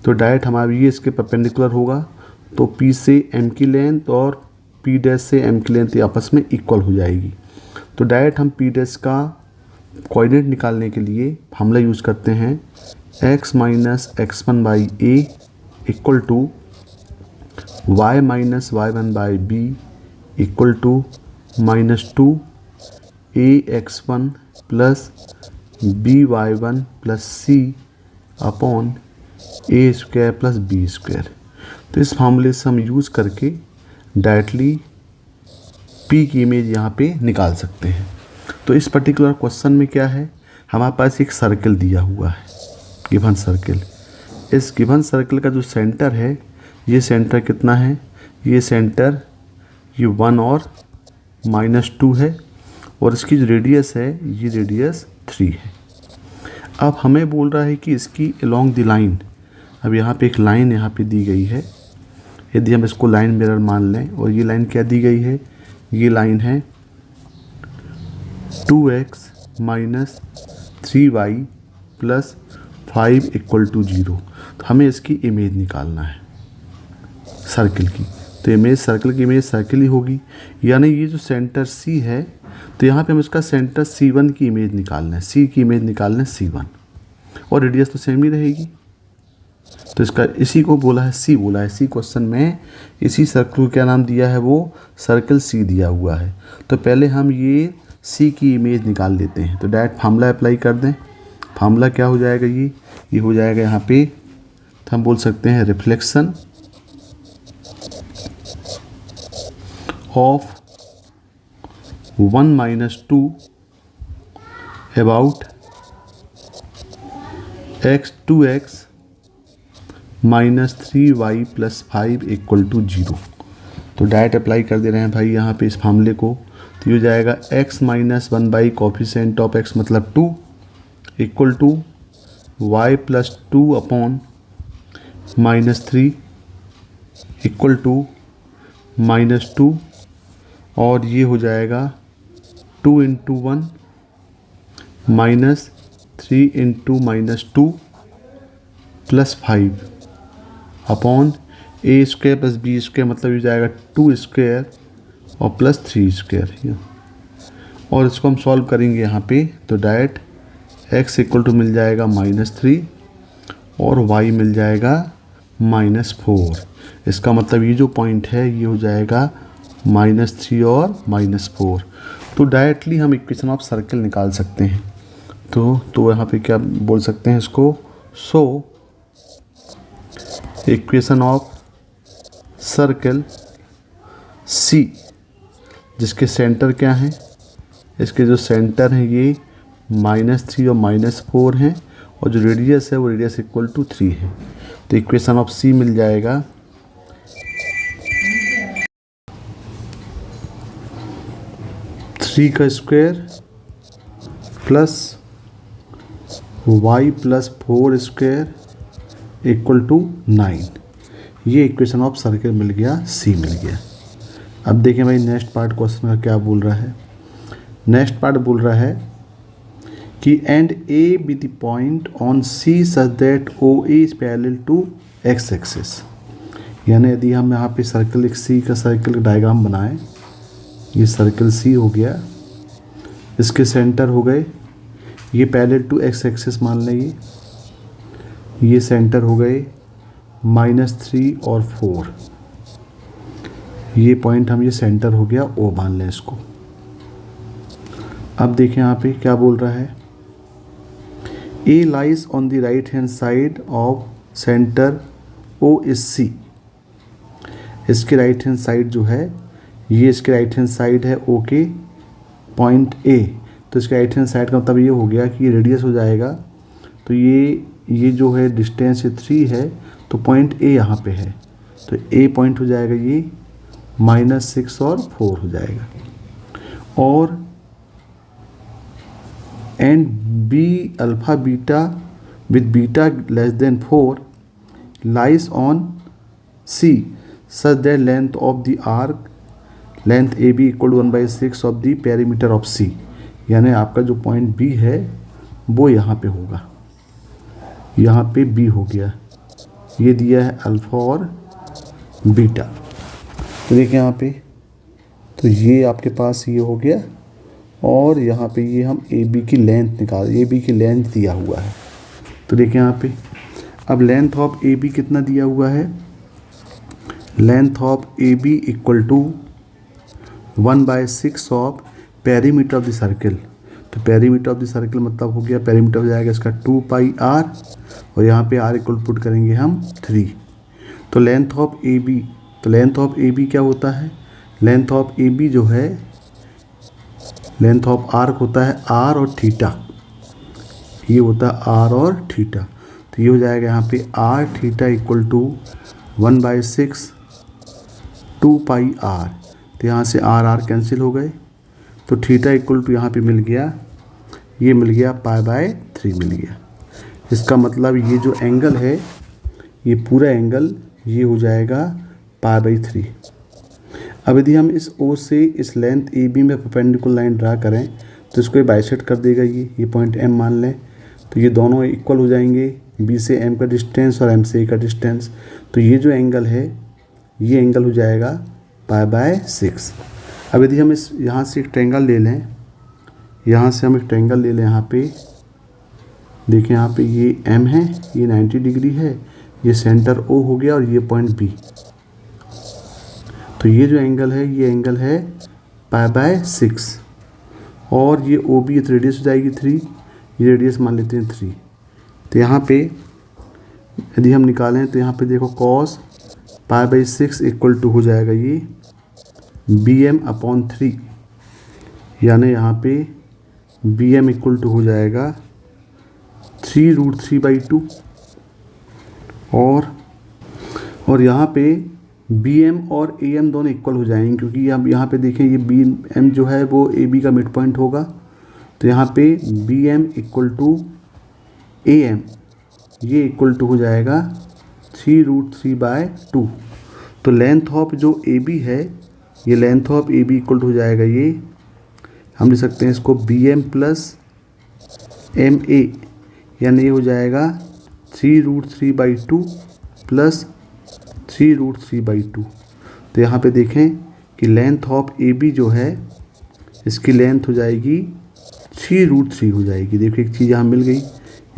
तो डायरेक्ट हमारा ये इसके परपेंडिकुलर होगा, तो p से m की लेंथ और p डैश से m की लेंथ आपस में इक्वल हो जाएगी। तो डायरेक्ट हम p डैश का कोऑर्डिनेट निकालने के लिए फार्मूला यूज़ करते हैं x minus x1 by a equal to y minus y1 by b equal to -2 ax1 plus by1 plus c upon a square plus b square. तो इस फार्मूले से हम यूज़ करके डायरेक्टली p की इमेज यहाँ पे निकाल सकते हैं। तो इस पर्टिकुलर क्वेश्चन में क्या है, हमारे पास एक सर्कल दिया हुआ है, गिवन सर्कल। इस गिवन सर्कल का जो सेंटर है, ये सेंटर कितना है, ये सेंटर ये 1 और -2 है, और इसकी जो रेडियस है ये रेडियस 3 है। अब हमें बोल रहा है कि इसकी अलोंग द लाइन, अब यहाँ पे एक लाइन यहाँ पे दी गई है, यदि हम इसको लाइन मिरर मान लें, और ये लाइन क्या दी गई है, ये लाइन है 2x minus 3y plus 5 equal to 0। तो हमें इसकी इमेज निकालना है सर्कल की। तो इमेज सर्कल की इमेज सर्कल ही होगी, यानी ये जो सेंटर C है, तो यहाँ पे हम इसका सेंटर C1 की इमेज निकालना है, C की इमेज निकालना है C1, और रेडियस तो सेम ही रहेगी। तो इसका इसी को बोला है C, बोला है C क्वेश्चन में। इसी सर्कल को क्या नाम दिया है, वो सर्कल C दिया हुआ है। तो पहले हम ये C की इमेज निकाल लेते हैं। तो डायरेक्ट फार्मूला अप्लाई कर दें। फार्मूला क्या हो जाएगा, ये हो जाएगा यहाँ पे, तो हम बोल सकते हैं reflection of 1 minus 2 about x2x minus 3y plus 5 equal to 0। तो डायरेक्ट अप्लाई कर दे रहे हैं भाई यहाँ पे इस फार्मूले को। तो ये हो जाएगा x minus 1 by coefficient of x मतलब 2 equal to y plus 2 upon -3 equal to -2, और ये हो जाएगा 2 into 1 minus 3 into -2 plus 5 upon a square plus b square मतलब ये जाएगा 2 स्क्वायर और प्लस 3 स्क्वायर। और इसको हम सॉल्व करेंगे यहाँ पे, तो डायरेक्ट x इक्वल टू मिल जाएगा -3 और y मिल जाएगा -4। इसका मतलब ये जो पॉइंट है ये हो जाएगा -3 और -4। तो डायरेक्टली हम इक्वेशन ऑफ सर्कल निकाल सकते हैं। तो यहाँ पे क्या बोल सकते हैं इसको, so equation of circle C, जिसके सेंटर क्या हैं, इसके जो सेंटर हैं ये -3 और -4 हैं, और जो रेडियस है वो रेडियस इक्वल टू 3 है। तो इक्वेशन ऑफ C मिल जाएगा 3 का square plus y plus 4 square equal to 9। ये इक्वेशन ऑफ सर्कल मिल गया, C मिल गया। अब देखें भाई नेक्स्ट पार्ट क्वेश्चन का क्या बोल रहा है। नेक्स्ट पार्ट बोल रहा है कि and A be the point on C such that OA is parallel to x axis. यानी यदि हम यहाँ पे सर्कल एक सी का सर्कल डायग्राम बनाएं, ये सर्कल सी हो गया, इसके सेंटर हो गए ये पैरेलल टू एक्स एक्सिस मान लें, ये सेंटर हो गए -3 और 4, ये पॉइंट हम ये सेंटर हो गया ओ मान लें इसको। अब देखें यहाँ पे क्या बोल रहा है, A lies on the right hand side of centre O is C. इसके राइट हैंड साइड जो है, ये इसके राइट हैंड साइड है ओ के पॉइंट ए, तो इसके राइट हैंड साइड का मतलब ये हो गया कि ये रेडियस हो जाएगा, तो ये जो है डिस्टेंस 3 है, तो पॉइंट ए यहाँ पे है, तो ए पॉइंट हो जाएगा ये -6 और 4 हो जाएगा। और and B alpha beta with beta less than 4 lies on C such that length of the arc length A B equal to 1/6 of the perimeter of C. यानी आपका जो पॉइंट बी है वो यहाँ पे होगा, यहाँ पे बी हो गया, ये दिया है अल्फ़ा और बीटा। तो देखिए यहाँ पे, तो ये आपके पास ये हो गया, और यहाँ पे ये हम ए बी की लेंथ निकाल, ए बी की लेंथ दिया हुआ है। तो देखिए यहाँ पे अब लेंथ ऑफ ए बी कितना दिया हुआ है, length of A B equal to 1/6 of perimeter of the circle. तो पेरीमीटर ऑफ द सर्किल मतलब हो गया, पेरीमीटर हो जाएगा इसका 2πr, और यहाँ पे r इक्वल पुट करेंगे हम 3। तो लेंथ ऑफ ए बी, तो लेंथ ऑफ ए बी क्या होता है, लेंथ ऑफ ए बी जो है, लेंथ ऑफ आर्क होता है r और थीटा, ये होता है r और थीटा। तो ये हो जाएगा यहाँ पे r theta equal to 1/6 2πr, तो यहाँ से r कैंसिल हो गए, तो थीटा इक्वल टू यहाँ पे मिल गया, ये मिल गया π/3 मिल गया। इसका मतलब ये जो एंगल है, ये पूरा एंगल ये हो जाएगा π/3। अब यदि हम इस O से इस लेंथ ए बी में परपेंडिकुलर लाइन ड्रा करें, तो इसको ये बाइसेक्ट कर देगा, ये पॉइंट M मान लें, तो ये दोनों इक्वल हो जाएंगे, B से M का डिस्टेंस और M से A का डिस्टेंस। तो ये जो एंगल है, ये एंगल हो जाएगा π/6। अब यदि हम इस यहाँ से एक ट्रायंगल ले लें, यहाँ से हम एक ट्रायंगल ले लें, यहाँ पे देखिए, यहाँ पे ये M है, ये 90 डिग्री है, ये सेंटर O हो गया, और ये पॉइंट B। तो ये जो एंगल है, ये एंगल है π/6, और ये OB तो रेडियस हो जाएगी 3, ये रेडियस मान लेते हैं 3। तो यहाँ पे यदि हम निकालें, तो यहाँ पे देखो cos π/6 इक्वल टू हो जाएगा ये Bm/3, यानी यहाँ पे Bm इक्वल टू हो जाएगा 3√3/2, और यहाँ पे Bm और Am दोनों इक्वल हो जाएंगे, क्योंकि अब यहाँ पे देखें, ये Bm जो है वो AB का मिड पॉइंट होगा, तो यहाँ पे Bm इक्वल टू Am, ये इक्वल टू हो जाएगा 3√3/2। तो लेंथ ऑफ जो AB है, ये length of AB equal to हो जाएगा, ये हम लिख सकते हैं इसको Bm प्लस MA, यानी ये हो जाएगा 3√3/2 प्लस 3√3/2। तो यहाँ पे देखें कि लेंथ ऑफ AB जो है, इसकी लेंथ हो जाएगी 3√3 हो जाएगी। देखिए एक चीज़ यहाँ मिल गई,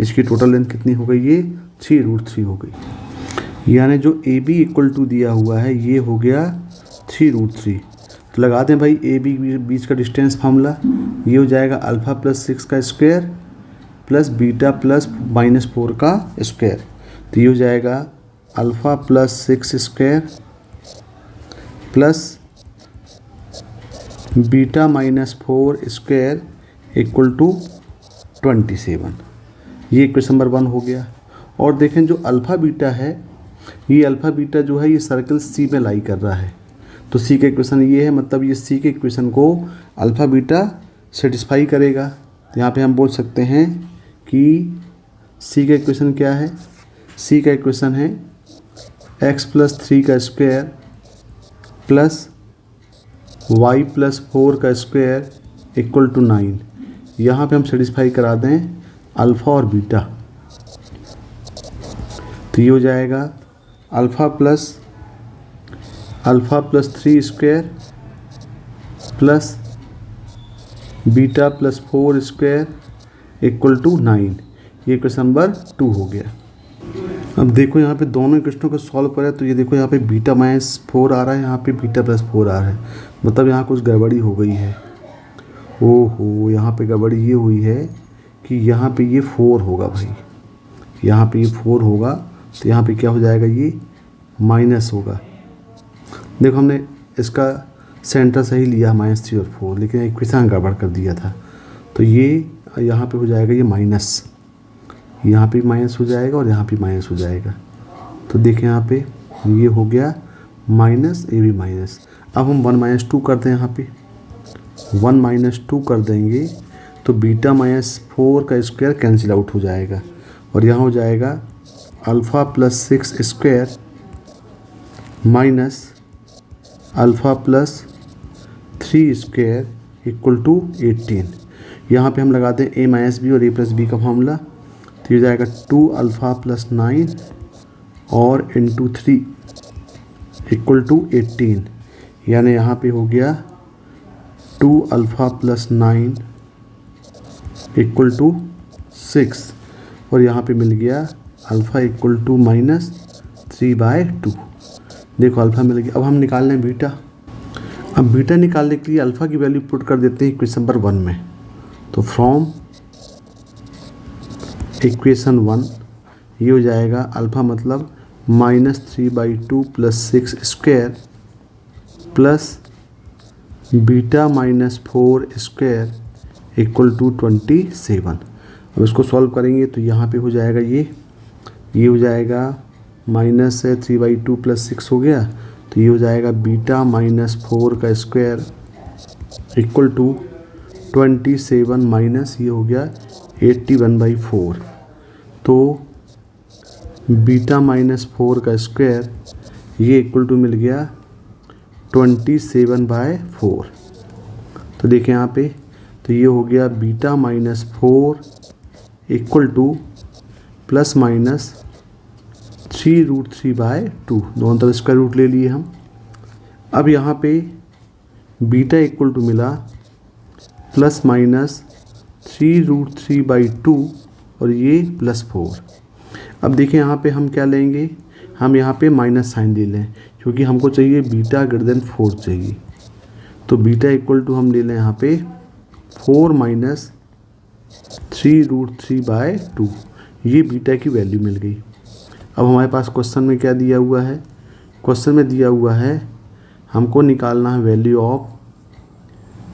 इसकी टोटल लेंथ कितनी हो गई, ये 3√3 हो गई। यानी जो AB इक्वल टू दिया हुआ है, ये हो गया 3√3। तो लगा दें भाई AB बीच का डिस्टेंस फार्मूला, ये हो जाएगा अल्फ़ा प्लस 6 का स्क्वायर प्लस बीटा प्लस -4 का स्क्वायर। तो ये हो जाएगा alpha plus 6 square plus beta -4 square equal to 27। ये इक्वेशन नंबर 1 हो गया। और देखें जो अल्फ़ा बीटा है, ये अल्फ़ा बीटा जो है, ये सर्कल C में लाई कर रहा है, तो C का इक्वेशन ये है, मतलब ये C के इक्वेशन को अल्फ़ा बीटा सेटिस्फाई करेगा। तो यहाँ पे हम बोल सकते हैं कि C का इक्वेशन क्या है, C का इक्वेशन है x प्लस 3 का स्क्वायर प्लस y प्लस 4 का स्क्वायर इक्वल टू 9। यहाँ पे हम सेटिस्फाई करा दें अल्फ़ा और बीटा, तो ये हो जाएगा alpha plus alpha plus 3 square plus beta plus 4 square equal to 9। ये क्वेश्चन नंबर 2 हो गया। अब देखो यहाँ पे दोनों क्वेश्चनों को सॉल्व करें तो ये देखो यहाँ पे बीटा -4 आ रहा है, यहाँ पे बीटा प्लस 4 आ रहा है, मतलब यहाँ कुछ गड़बड़ी हो गई है। ओहो, यहाँ पे गड़बड़ी ये हुई है कि यहाँ पे ये 4 होगा भाई, यहाँ पे ये 4 होगा तो यहाँ पे क्या हो जाएगा, ये माइनस होगा। देखो हमने इसका सेंटर सही लिया -3 और 4, लेकिन इक्वेशन गड़बड़ कर दिया था, तो ये यहाँ पे हो जाएगा ये माइनस, यहाँ पे माइनस हो जाएगा और यहाँ पे माइनस हो जाएगा। तो देखें यहाँ पे ये हो गया माइनस, ये भी माइनस। अब हम 1 - 2 कर दें, यहाँ पे 1 - 2 कर देंगे तो बीटा -4 का स्क्वायर कैंसिल आउट हो जाएगा और यहाँ हो जाएगा alpha plus 6 square minus alpha plus 3 square equal to 18। यहाँ पे हम लगाते हैं a माइनस बी और a प्लस बी का फॉर्मूला, तो ये जाएगा 2 अल्फ़ा प्लस 9 और इंटू 3 इक्वल टू 18, यानी यहाँ पे हो गया 2 अल्फ़ा प्लस 9 इक्वल टू 6 और यहाँ पे मिल गया अल्फ़ा इक्वल टू -3/2। देखो अल्फ़ा मिल गया। अब हम निकाल लें बीटा। अब बीटा निकालने के लिए अल्फ़ा की वैल्यू पुट कर देते हैं इक्वेशन नंबर 1 में। तो फ्रॉम इक्वेशन 1 ये हो जाएगा अल्फ़ा मतलब -3/2 plus 6 square plus beta -4 square equal to 27। अब इसको सॉल्व करेंगे तो यहाँ पे हो जाएगा ये हो जाएगा -3/2 प्लस 6 हो गया, तो ये हो जाएगा बीटा -4 का स्क्वायर इक्वल टू 27 माइनस ये हो गया 81/4। तो बीटा -4 का स्क्वायर ये इक्वल टू मिल गया 27/4। तो देखें यहाँ पे, तो ये हो गया beta -4 equal two plus minus 3√3/2, दोनों तरफ स्क्वायर रूट ले लिए हम। अब यहाँ पे बीटा इक्वल टू मिला प्लस माइनस 3√3/2 और ये +4। अब देखिए यहाँ पे हम क्या लेंगे, हम यहाँ पे माइनस साइन ले लें क्योंकि हमको चाहिए बीटा ग्रेटर देन 4 चाहिए। तो बीटा इक्वल टू हम ले लें यहाँ पे 4 माइनस 3√3/2, ये बीटा की वैल्यू मिल गई। अब हमारे पास क्वेश्चन में क्या दिया हुआ है, क्वेश्चन में दिया हुआ है हमको निकालना है वैल्यू ऑफ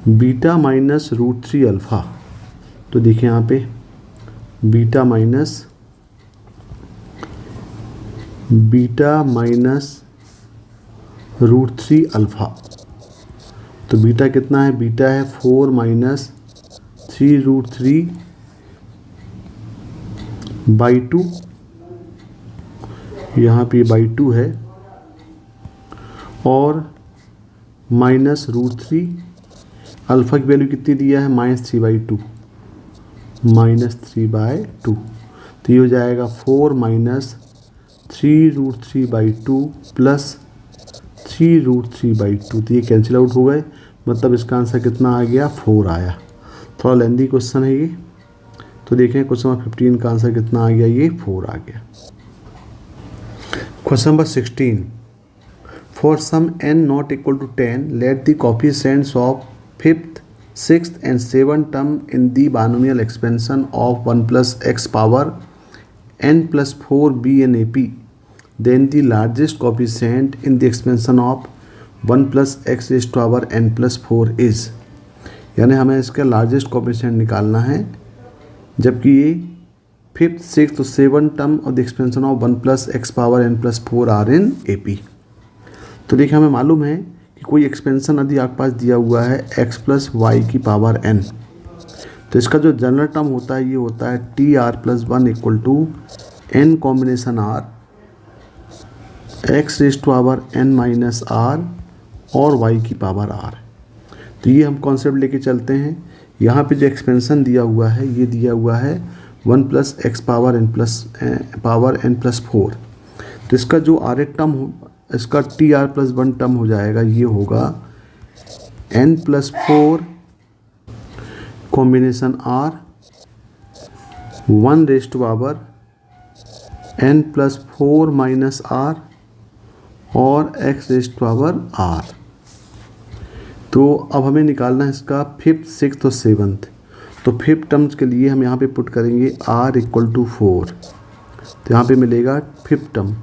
बीटा -√3 अल्फ़ा। तो देखिए यहाँ पे बीटा -√3 अल्फ़ा, तो बीटा कितना है, बीटा है 4 माइनस 3√3/2, यहाँ पे /2 है और -√3 अल्फ़ा की वैल्यू कितनी दिया है -3/2, तो ये हो जाएगा 4 माइनस 3√3/2 प्लस 3√3/2, तो ये कैंसिल आउट हो गए, मतलब इसका आंसर कितना आ गया, 4 आया। थोड़ा लेंदी क्वेश्चन है ये, तो देखें क्वेश्चन नंबर 15 का आंसर कितना आ गया, ये 4 आ गया। Question number 16, for some n not equal to 10 let the coefficients of 5th, 6th and 7th term in the binomial expansion of 1 plus x power n plus 4b and ap, then the largest coefficient in the expansion of 1 plus x raised to power n plus 4 is, यानी हमें इसका largest coefficient निकालना है जबकि ये 5th, 6th और 7th term of the expansion of 1 plus x power n plus 4 are in AP। तो देखिए हमें मालूम है कि कोई एक्सपेंशन यदि आपके पास दिया हुआ है x plus y की पावर n, तो इसका जो जनरल टर्म होता है ये होता है TR+1 equal to n combination r x raise to power n minus r और y की पावर r। तो ये हम कॉन्सेप्ट लेके चलते हैं। यहाँ पे जो एक्सपेंशन दिया हुआ है ये दिया हुआ है 1 plus x power n plus 4, तो इसका जो आर टर्म इसका tr+1 टर्म हो जाएगा, ये होगा n+4 combination r 1 n+4 minus r और x⁻r। तो अब हमें निकालना है इसका 5th 6th और 7th। तो 5th टर्म्स के लिए हम यहाँ पे पुट करेंगे r = 4। तो यहाँ पे मिलेगा 5th टर्म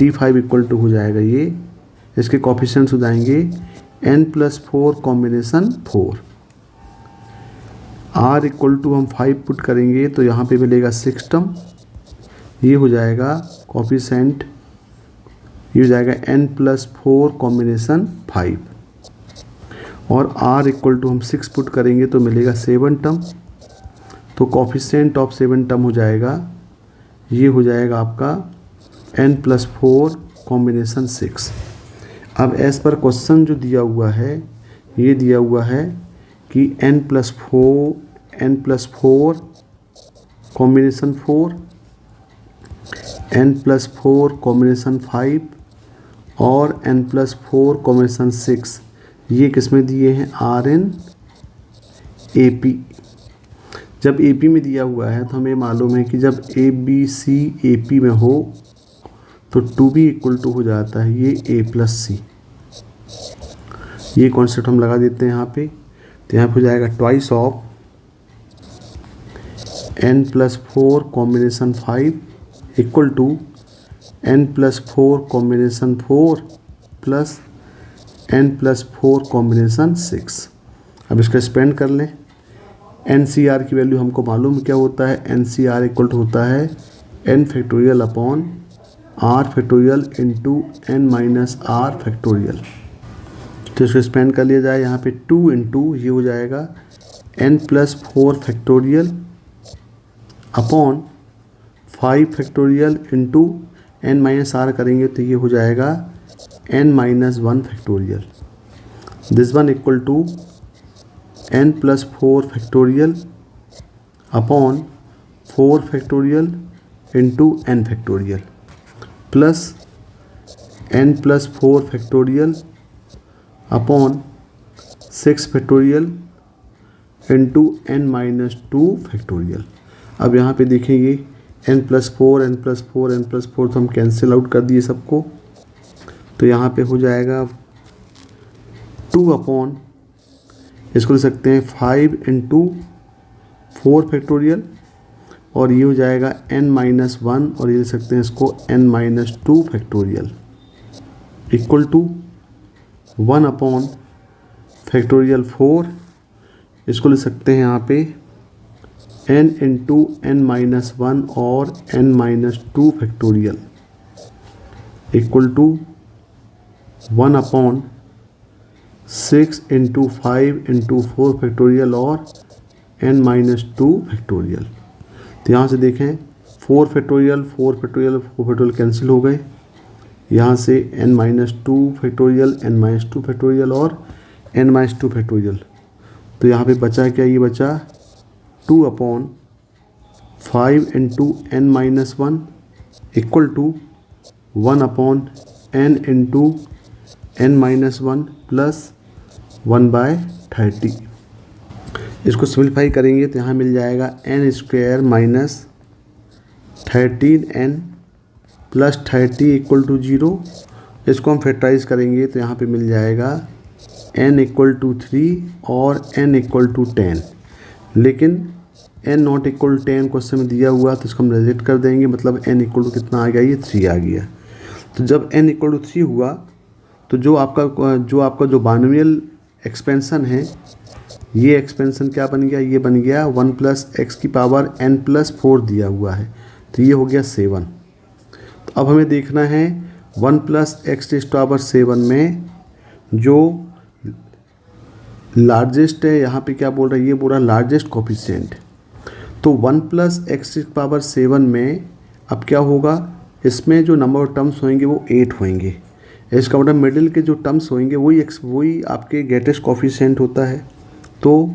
t5 हो जाएगा ये, इसके कोफिशिएंट्स हो जाएंगे n+4 कॉम्बिनेशन 4। r = हम 5 पुट करेंगे तो यहाँ पे मिलेगा 6th टर्म, ये हो जाएगा कोफिशिएंट, ये हो जाएगा n+4 कॉम्बिनेशन 5। और r = हम 6 पुट करेंगे तो मिलेगा 7th टर्म। तो कोफिशिएंट ऑफ 7th टर्म हो जाएगा, ये हो जाएगा आपका n+4 कॉम्बिनेशन 6। अब एज पर क्वेश्चन जो दिया हुआ है, ये दिया हुआ है कि n+4 कॉम्बिनेशन 4, n+4 कॉम्बिनेशन 5 और n+4 कॉम्बिनेशन 6, ये किसमें दिए हैं? RN AP। जब AP में दिया हुआ है तो हमें मालूम है कि जब ABC AP में हो तो 2B = हो जाता है ये A+C। ये कॉन्सेप्ट हम लगा देते हैं यहाँ पे। तो यहाँ पे हो जाएगा twice of n+4 combination 5 = n+4 combination 4 plus n+4 combination 6। अब इसका स्पेंड कर लें। NCR की वैल्यू हमको मालूम क्या होता है? NCR = होता है n⁴ upon r⁴ into n-r⁴। तो इसको स्पेंड कर लिया जाए, यहाँ पे 2 इंटू ये हो जाएगा n+4 अपॉन 5 इंटू n-r करेंगे तो ये हो जाएगा n-1। This one equal to n+4 upon 4 into n⁴ plus n+4 upon 6 into n-2। अब यहाँ पे देखेंगे n+4 तो हम कैंसिल आउट कर दिए सबको। तो यहाँ पे हो जाएगा 2 अपॉन, इसको ले सकते हैं 5 इंटू 4 और ये हो जाएगा n-1 और ये ले सकते हैं इसको n-2 इक्वल टू 1 अपॉन 4, इसको ले सकते हैं यहाँ पे n इंटू n-1 और n-2 equal to 1 upon 6 into 5 into 4 और n-2। तो यहाँ से देखें 4 कैंसिल हो गए, यहाँ से n-2 और n-2। तो यहाँ पे बचा क्या? ये बचा 2 upon 5 into n-1 equal to 1 upon n into n-1 plus 1/30। इसको सिंप्लीफाई करेंगे तो यहाँ मिल जाएगा n² minus 13n plus 30 equal to 0। इसको हम फैक्टराइज करेंगे तो यहाँ पे मिल जाएगा n = 3 और n = 10। लेकिन n ≠ 10 क्वेश्चन में दिया हुआ तो इसको हम रिजेक्ट कर देंगे, मतलब n = कितना आ गया? ये 3 आ गया। तो जब n = 3 हुआ तो जो आपका जो बाइनोमियल एक्सपेंशन है, ये एक्सपेंशन क्या बन गया? ये बन गया 1 + x⁴ दिया हुआ है, तो ये हो गया 7। तो अब हमें देखना है 1 + x⁻7 में जो लार्जेस्ट है, यहाँ पे क्या बोल रहा है? ये बोल रहा है लार्जेस्ट कोफिशिएंट। तो 1 + x⁻7 में अब क्या होगा? इसमें जो नंबर ऑफ टर्म्स होंगे वो 8 होंगे। इसका मतलब मिडिल के जो टर्म्स होंगे वही आपके ग्रेटेस्ट कोफिशिएंट होता है। तो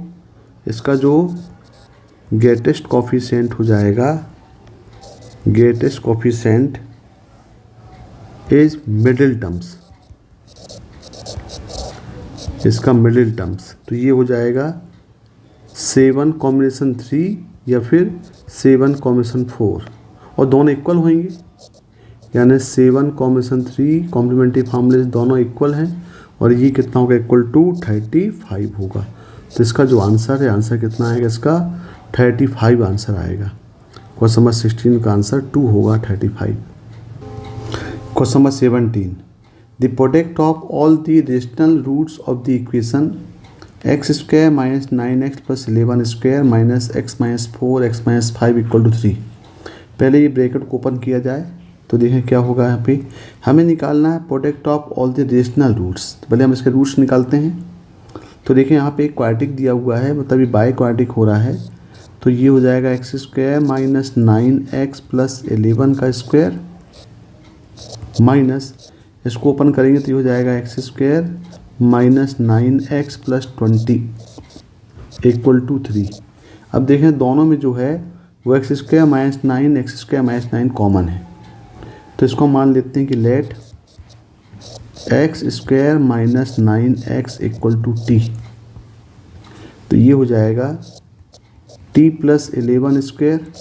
इसका जो ग्रेटेस्ट कोफिशिएंट हो जाएगा, greatest coefficient is middle terms, इसका मिडिल टर्म्स, तो ये हो जाएगा 7 कॉम्बिनेशन 3 या फिर 7 कॉम्बिनेशन 4 और दोनों इक्वल होंगे, यानी 7 कॉम्बिनेशन 3 कॉम्प्लीमेंट्री फॉर्मूले दोनों इक्वल हैं और ये कितना होगा, इक्वल टू 35 होगा। तो इसका जो आंसर है, आंसर कितना आएगा इसका, 35 आंसर आएगा। क्वेश्चन नंबर 16 का आंसर 2 होगा 35। Question number 17, the product of all the rational roots of the equation x square minus 9x plus 11 square minus x minus 4 x minus 5 equal to 3। पहले ये bracket को open किया जाए तो देखें क्या होगा। यहाँ पे हमें निकालना है product of all the rational roots. पहले हम इसके रूट्स निकालते हैं। तो देखें यहाँ पे एक क्वाड्रेटिक दिया हुआ है, मतलब ये बाय क्वाड्रेटिक हो रहा है। तो ये हो जाएगा x square minus 9x plus 11 का स्क्वायर माइनस, इसको ओपन करेंगे तो ये हो जाएगा x square minus 9x plus 20 equal to 3। अब देखें दोनों में जो है वो x square minus 9 x square minus 9 common है, तो इसको मान लेते हैं कि let x square minus 9x equal to t. तो ये हो जाएगा t plus 11 square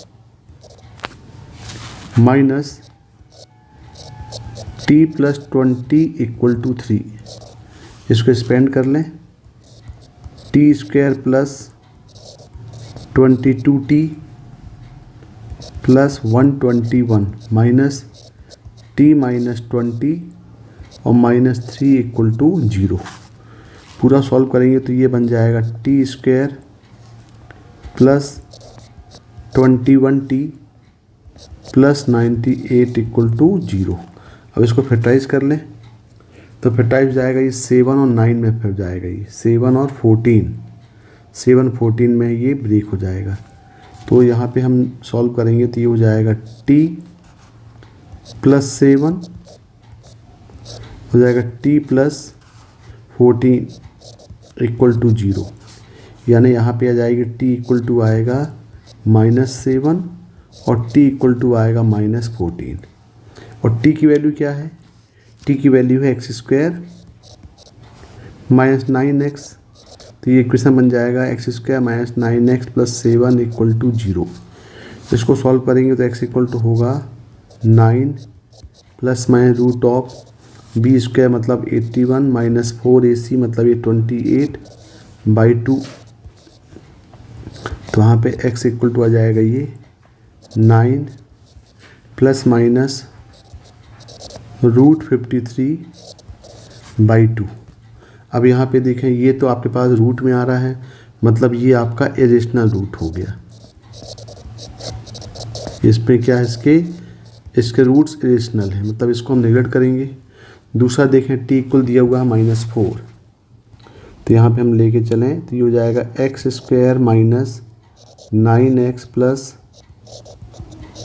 minus t plus 20 equal to 3। इसको एक्सपेंड कर लें, t square plus 22t plus 121 minus T minus 20 और माइनस 3 इक्वल टू 0। पूरा सॉल्व करेंगे तो ये बन जाएगा t square plus 21t plus 98 equal to 0। अब इसको फैक्टराइज कर लें तो फैक्टराइज जाएगा ये 7 और 9 में फिर जाएगा, ये 7 और 14, 7 14 में ये ब्रेक हो जाएगा। तो यहाँ पे हम सॉल्व करेंगे तो ये हो जाएगा t प्लस 7 हो जाएगा t प्लस 14 इक्वल टू 0, यानी यहाँ पे आ जाएगी t इक्वल टू आएगा -7 और t इक्वल टू आएगा -14। और t की वैल्यू क्या है, t की वैल्यू है एक्स स्क्वायर माइनस 9x। तो ये इक्वेशन बन जाएगा x square minus 9x plus 7 equal to 0। इसको सॉल्व करेंगे तो x इक्वल टू होगा 9 plus minus root of b square मतलब 81 माइनस 4ac मतलब ये 28/2। तो वहाँ पे x इक्वल टू आ जाएगा ये 9 प्लस माइनस रूट 53/2। अब यहाँ पे देखें ये तो आपके पास रूट में आ रहा है, मतलब ये आपका इरेशनल रूट हो गया। इसमें क्या है, इसके रूट्स इरेशनल है, मतलब इसको हम नेगलेक्ट करेंगे। दूसरा देखें t इक्वल दिया हुआ है -4, तो यहाँ पे हम लेके चलें तो ये हो जाएगा x square minus 9x plus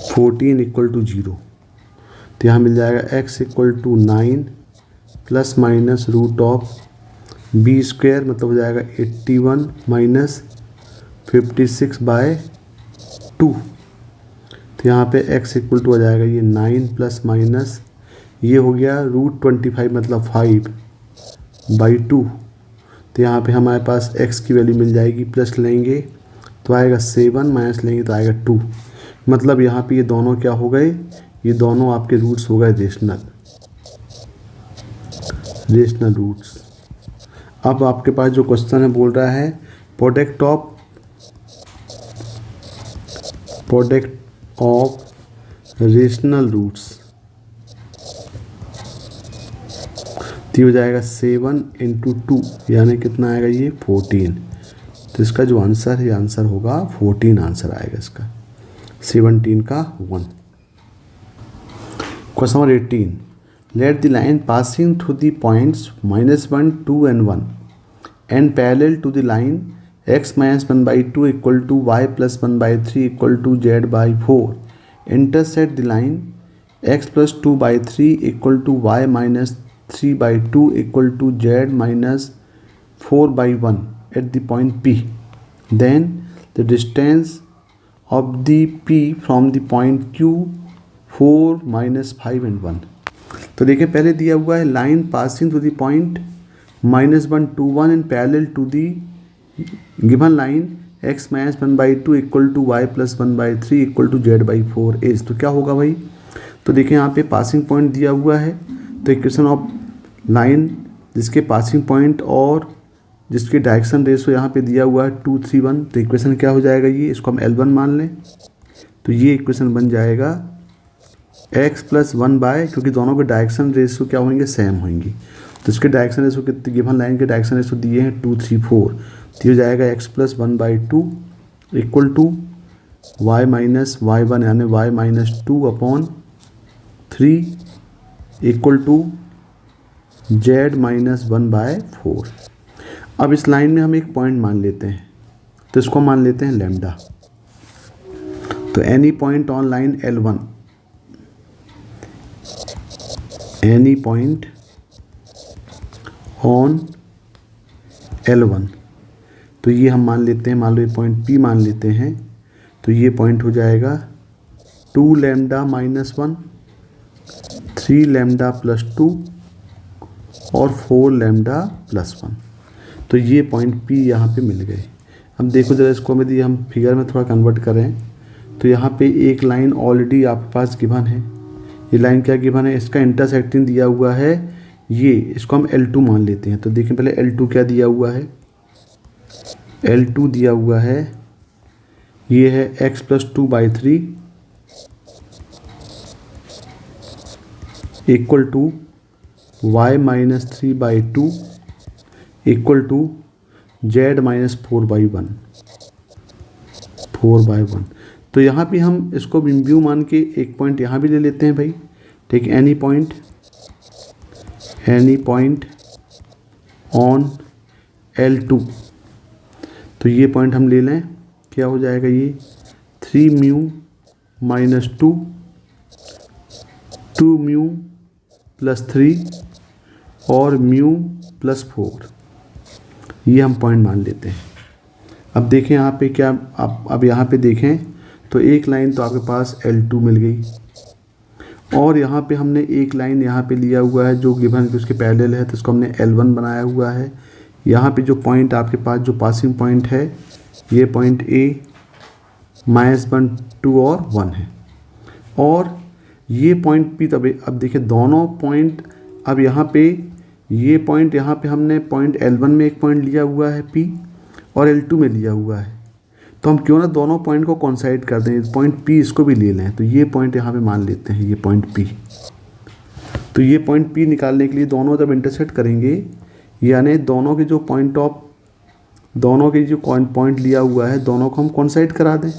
14 equal to 0। तो यहाँ मिल जाएगा x equal to 9 plus minus root of b square मतलब हो जाएगा 81 माइनस 56/2। तो यहाँ पे x इक्वल टू आ जाएगा ये 9 प्लस माइनस ये हो गया रूट 25 मतलब 5/2। तो यहाँ पे हमारे पास x की वैल्यू मिल जाएगी, प्लस लेंगे तो आएगा 7 माइनस लेंगे तो आएगा 2। मतलब यहाँ पे ये दोनों क्या हो गए, ये दोनों आपके रूट्स हो गए रेशनल रूट्स। अब आपके पास जो क्वेश्चन है बोल रहा है प्रोडक्ट ऑफ रेशनल रूट्स। तो हो जाएगा 7 × 2 यानी कितना आएगा ये 14। तो इसका जो आंसर है आंसर होगा 14 आंसर आएगा इसका, 17 का 1। Question number 18, let the line passing through the points -1 2 and 1 and parallel to the line x minus 1/2 equal to y plus 1/3 equal to z/4 intersect the line x plus 2/3 equal to y minus 3/2 equal to z minus 4/1 at the point P. Then the distance of the P from the point Q 4 -5 and 1। तो देखिए पहले दिया हुआ है line passing to the point -1 2 1 in parallel to the given line x - 1/2 equal to y + 1/3 equal to z/4 is. तो क्या होगा भाई, तो देखिए यहाँ पे पासिंग पॉइंट दिया हुआ है, तो इक्वेशन ऑफ लाइन जिसके पासिंग पॉइंट और जिसके डायरेक्शन रेशो यहाँ पे दिया हुआ है 2 3 1, तो इक्वेशन क्या हो जाएगा ये, इसको हम L1 मान लें, तो ये इक्वेशन बन जाएगा x + 1 क्योंकि दोनों के डायरेक्शन रेशो क्या होंगे, सेम होंगे। तो इसके डायरेक्शन रेशो कितने, गिवन लाइन के डायरेक्शन रेशो दिए हैं 2 3 4, तो ये हो जाएगा x + 1/2 equal to y - y1 यानी y - 2/3 इक्वल टू z - 1/4। अब इस लाइन में हम एक पॉइंट मान लेते हैं, तो इसको मान लेते हैं लैम्डा। तो any point on line L1, any point on L1, तो ये हम मान लेते हैं, मान लो ये पॉइंट P मान लेते हैं, तो ये पॉइंट हो जाएगा 2 लैम्डा - 1 3 लैम्डा + 2 और 4 लैम्डा + 1। तो ये पॉइंट P यहाँ पे मिल गए। अब देखो जरा इसको यदि हम फिगर में थोड़ा कन्वर्ट करें, तो यहाँ पे एक लाइन ऑलरेडी आपके पास गिवन है, ये लाइन क्या गिवन है, इसका इंटरसेक्टिंग दिया हुआ है ये, इसको हम L2 मान लेते हैं। तो देखें पहले L2 क्या दिया हुआ है, L2 दिया हुआ है ये है x + 2/3 equal to y - 3/2 equal to z - 4/1। तो यहाँ पे हम इसको व्यू मान के एक पॉइंट यहाँ भी ले लेते हैं भाई, ठीक, एनी पॉइंट ऑन L2, तो ये पॉइंट हम ले लें, क्या हो जाएगा ये 3μ - 2 2μ + 3 और μ + 4, ये हम पॉइंट मान लेते हैं। अब देखें यहाँ पे क्या, अब यहाँ पे देखें तो एक लाइन तो आपके पास L2 मिल गई, और यहाँ पे हमने एक लाइन यहाँ पे लिया हुआ है जो गिवन उसके पैरेलल है, तो इसको हमने L1 बनाया हुआ है। यहाँ पे जो पॉइंट आपके पास जो पासिंग पॉइंट है ये पॉइंट A -1 2 और 1 है, और ये पॉइंट P। तब अब देखिए दोनों पॉइंट, अब यहाँ पे ये पॉइंट, यहाँ पे हमने पॉइंट L1 में एक पॉइंट लिया हुआ है P और L2 में लिया हुआ है, तो हम क्यों ना दोनों पॉइंट को कोइंसाइड कर दें, पॉइंट P इसको भी ले लें। तो ये पॉइंट यहाँ पे मान लेते हैं, ये पॉइंट P। तो ये पॉइंट P निकालने के लिए दोनों जब इंटरसेक्ट करेंगे, यानी दोनों के जो पॉइंट ऑफ, दोनों के जो पॉइंट लिया हुआ है दोनों को हम कोइंसाइड करा दें।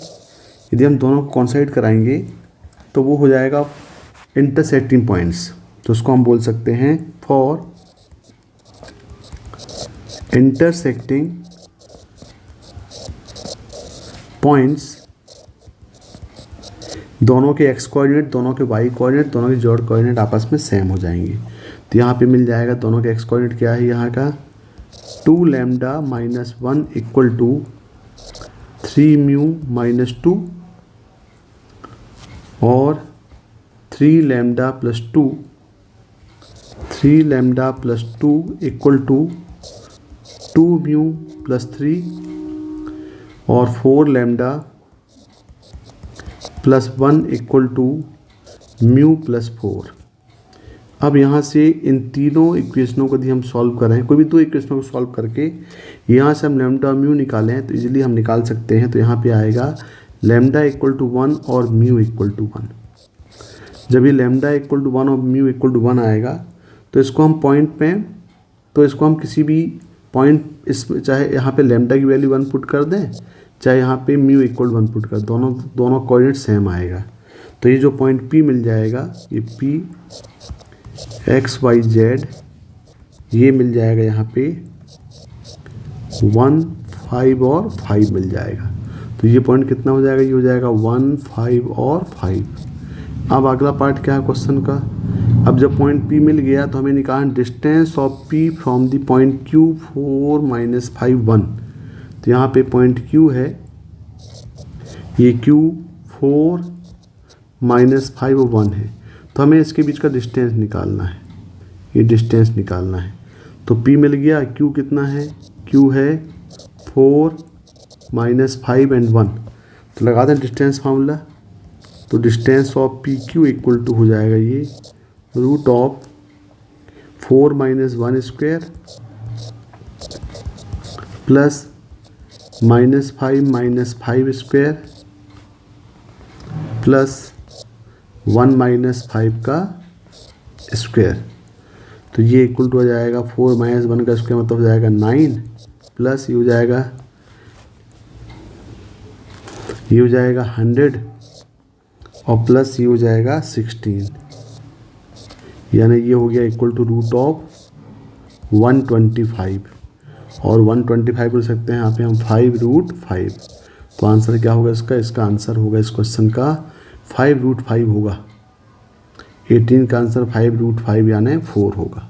यदि हम दोनों को कोइंसाइड कराएंगे तो वो हो जाएगा इंटरसेक्टिंग पॉइंट्स, तो उसको हम बोल सकते हैं फॉर इंटरसेक्टिंग पॉइंट्स, दोनों के x कोऑर्डिनेट, दोनों के y कोऑर्डिनेट, दोनों के z कोऑर्डिनेट आपस में सेम हो जाएंगे। तो यहाँ पे मिल जाएगा दोनों के x कोऑर्डिनेट क्या है यहाँ का 2 लैम्डा - 1 इक्वल टू 3μ - 2 और 3 लैम्डा + 2 इक्वल टू 2μ + 3 और 4 लैम्डा + 1 इक्वल टू μ + 4। अब यहाँ से इन तीनों इक्वेशनों को यदि हम सॉल्व करें, कोई भी दो इक्वेशनों को सॉल्व करके यहाँ से हम लैम्डा और म्यू निकालें तो इजीली हम निकाल सकते हैं। तो यहाँ पे आएगा लैम्डा = 1 और म्यू = 1। जब ये लैम्डा = 1 और म्यू = 1 आएगा तो इसको हम पॉइंट पे, तो इसको हम किसी भी पॉइंट, इसमें चाहे यहाँ पे लैम्डा की वैल्यू 1 पुट कर दें, चाहे यहाँ पे म्यू = 1 पुट कर, दोनों कोऑर्डिनेट सेम आएगा। तो ये जो पॉइंट P मिल जाएगा, ये P x y z, ये मिल जाएगा यहाँ पे 1 5 और 5 मिल जाएगा। तो ये पॉइंट कितना हो जाएगा, ये हो जाएगा 1 5 और 5। अब अगला पार्ट क्या है क्वेश्चन का, अब जब पॉइंट P मिल गया तो हमें निकालना distance of P from the point Q 4 - 5 1। तो यहाँ पे पॉइंट Q है, ये Q 4 - 5 1 है। तो तो हमें इसके बीच का डिस्टेंस निकालना है, ये डिस्टेंस निकालना है। तो P मिल गया। Q कितना है? Q है 4 - 5 and 1। तो लगा दें डिस्टेंस फार्मूला। तो distance of PQ equal to हो जाएगा ये root of 4 - 1 square plus -5 - 5 square plus 1 - 5 का स्क्वायर। तो ये इक्वल टू हो जाएगा 4 - 1 का स्क्वायर मतलब हो जाएगा 9 प्लस ये हो जाएगा 100 और प्लस ये हो जाएगा 16, यानी ये हो गया इक्वल टू रूट ऑफ 125। और 125 बोल सकते हैं यहाँ पे हम 5√5। तो आंसर क्या होगा इसका? इसका आंसर होगा इस क्वेश्चन का 5√5 होगा। 18 का आंसर 5√5 यानी 4 होगा।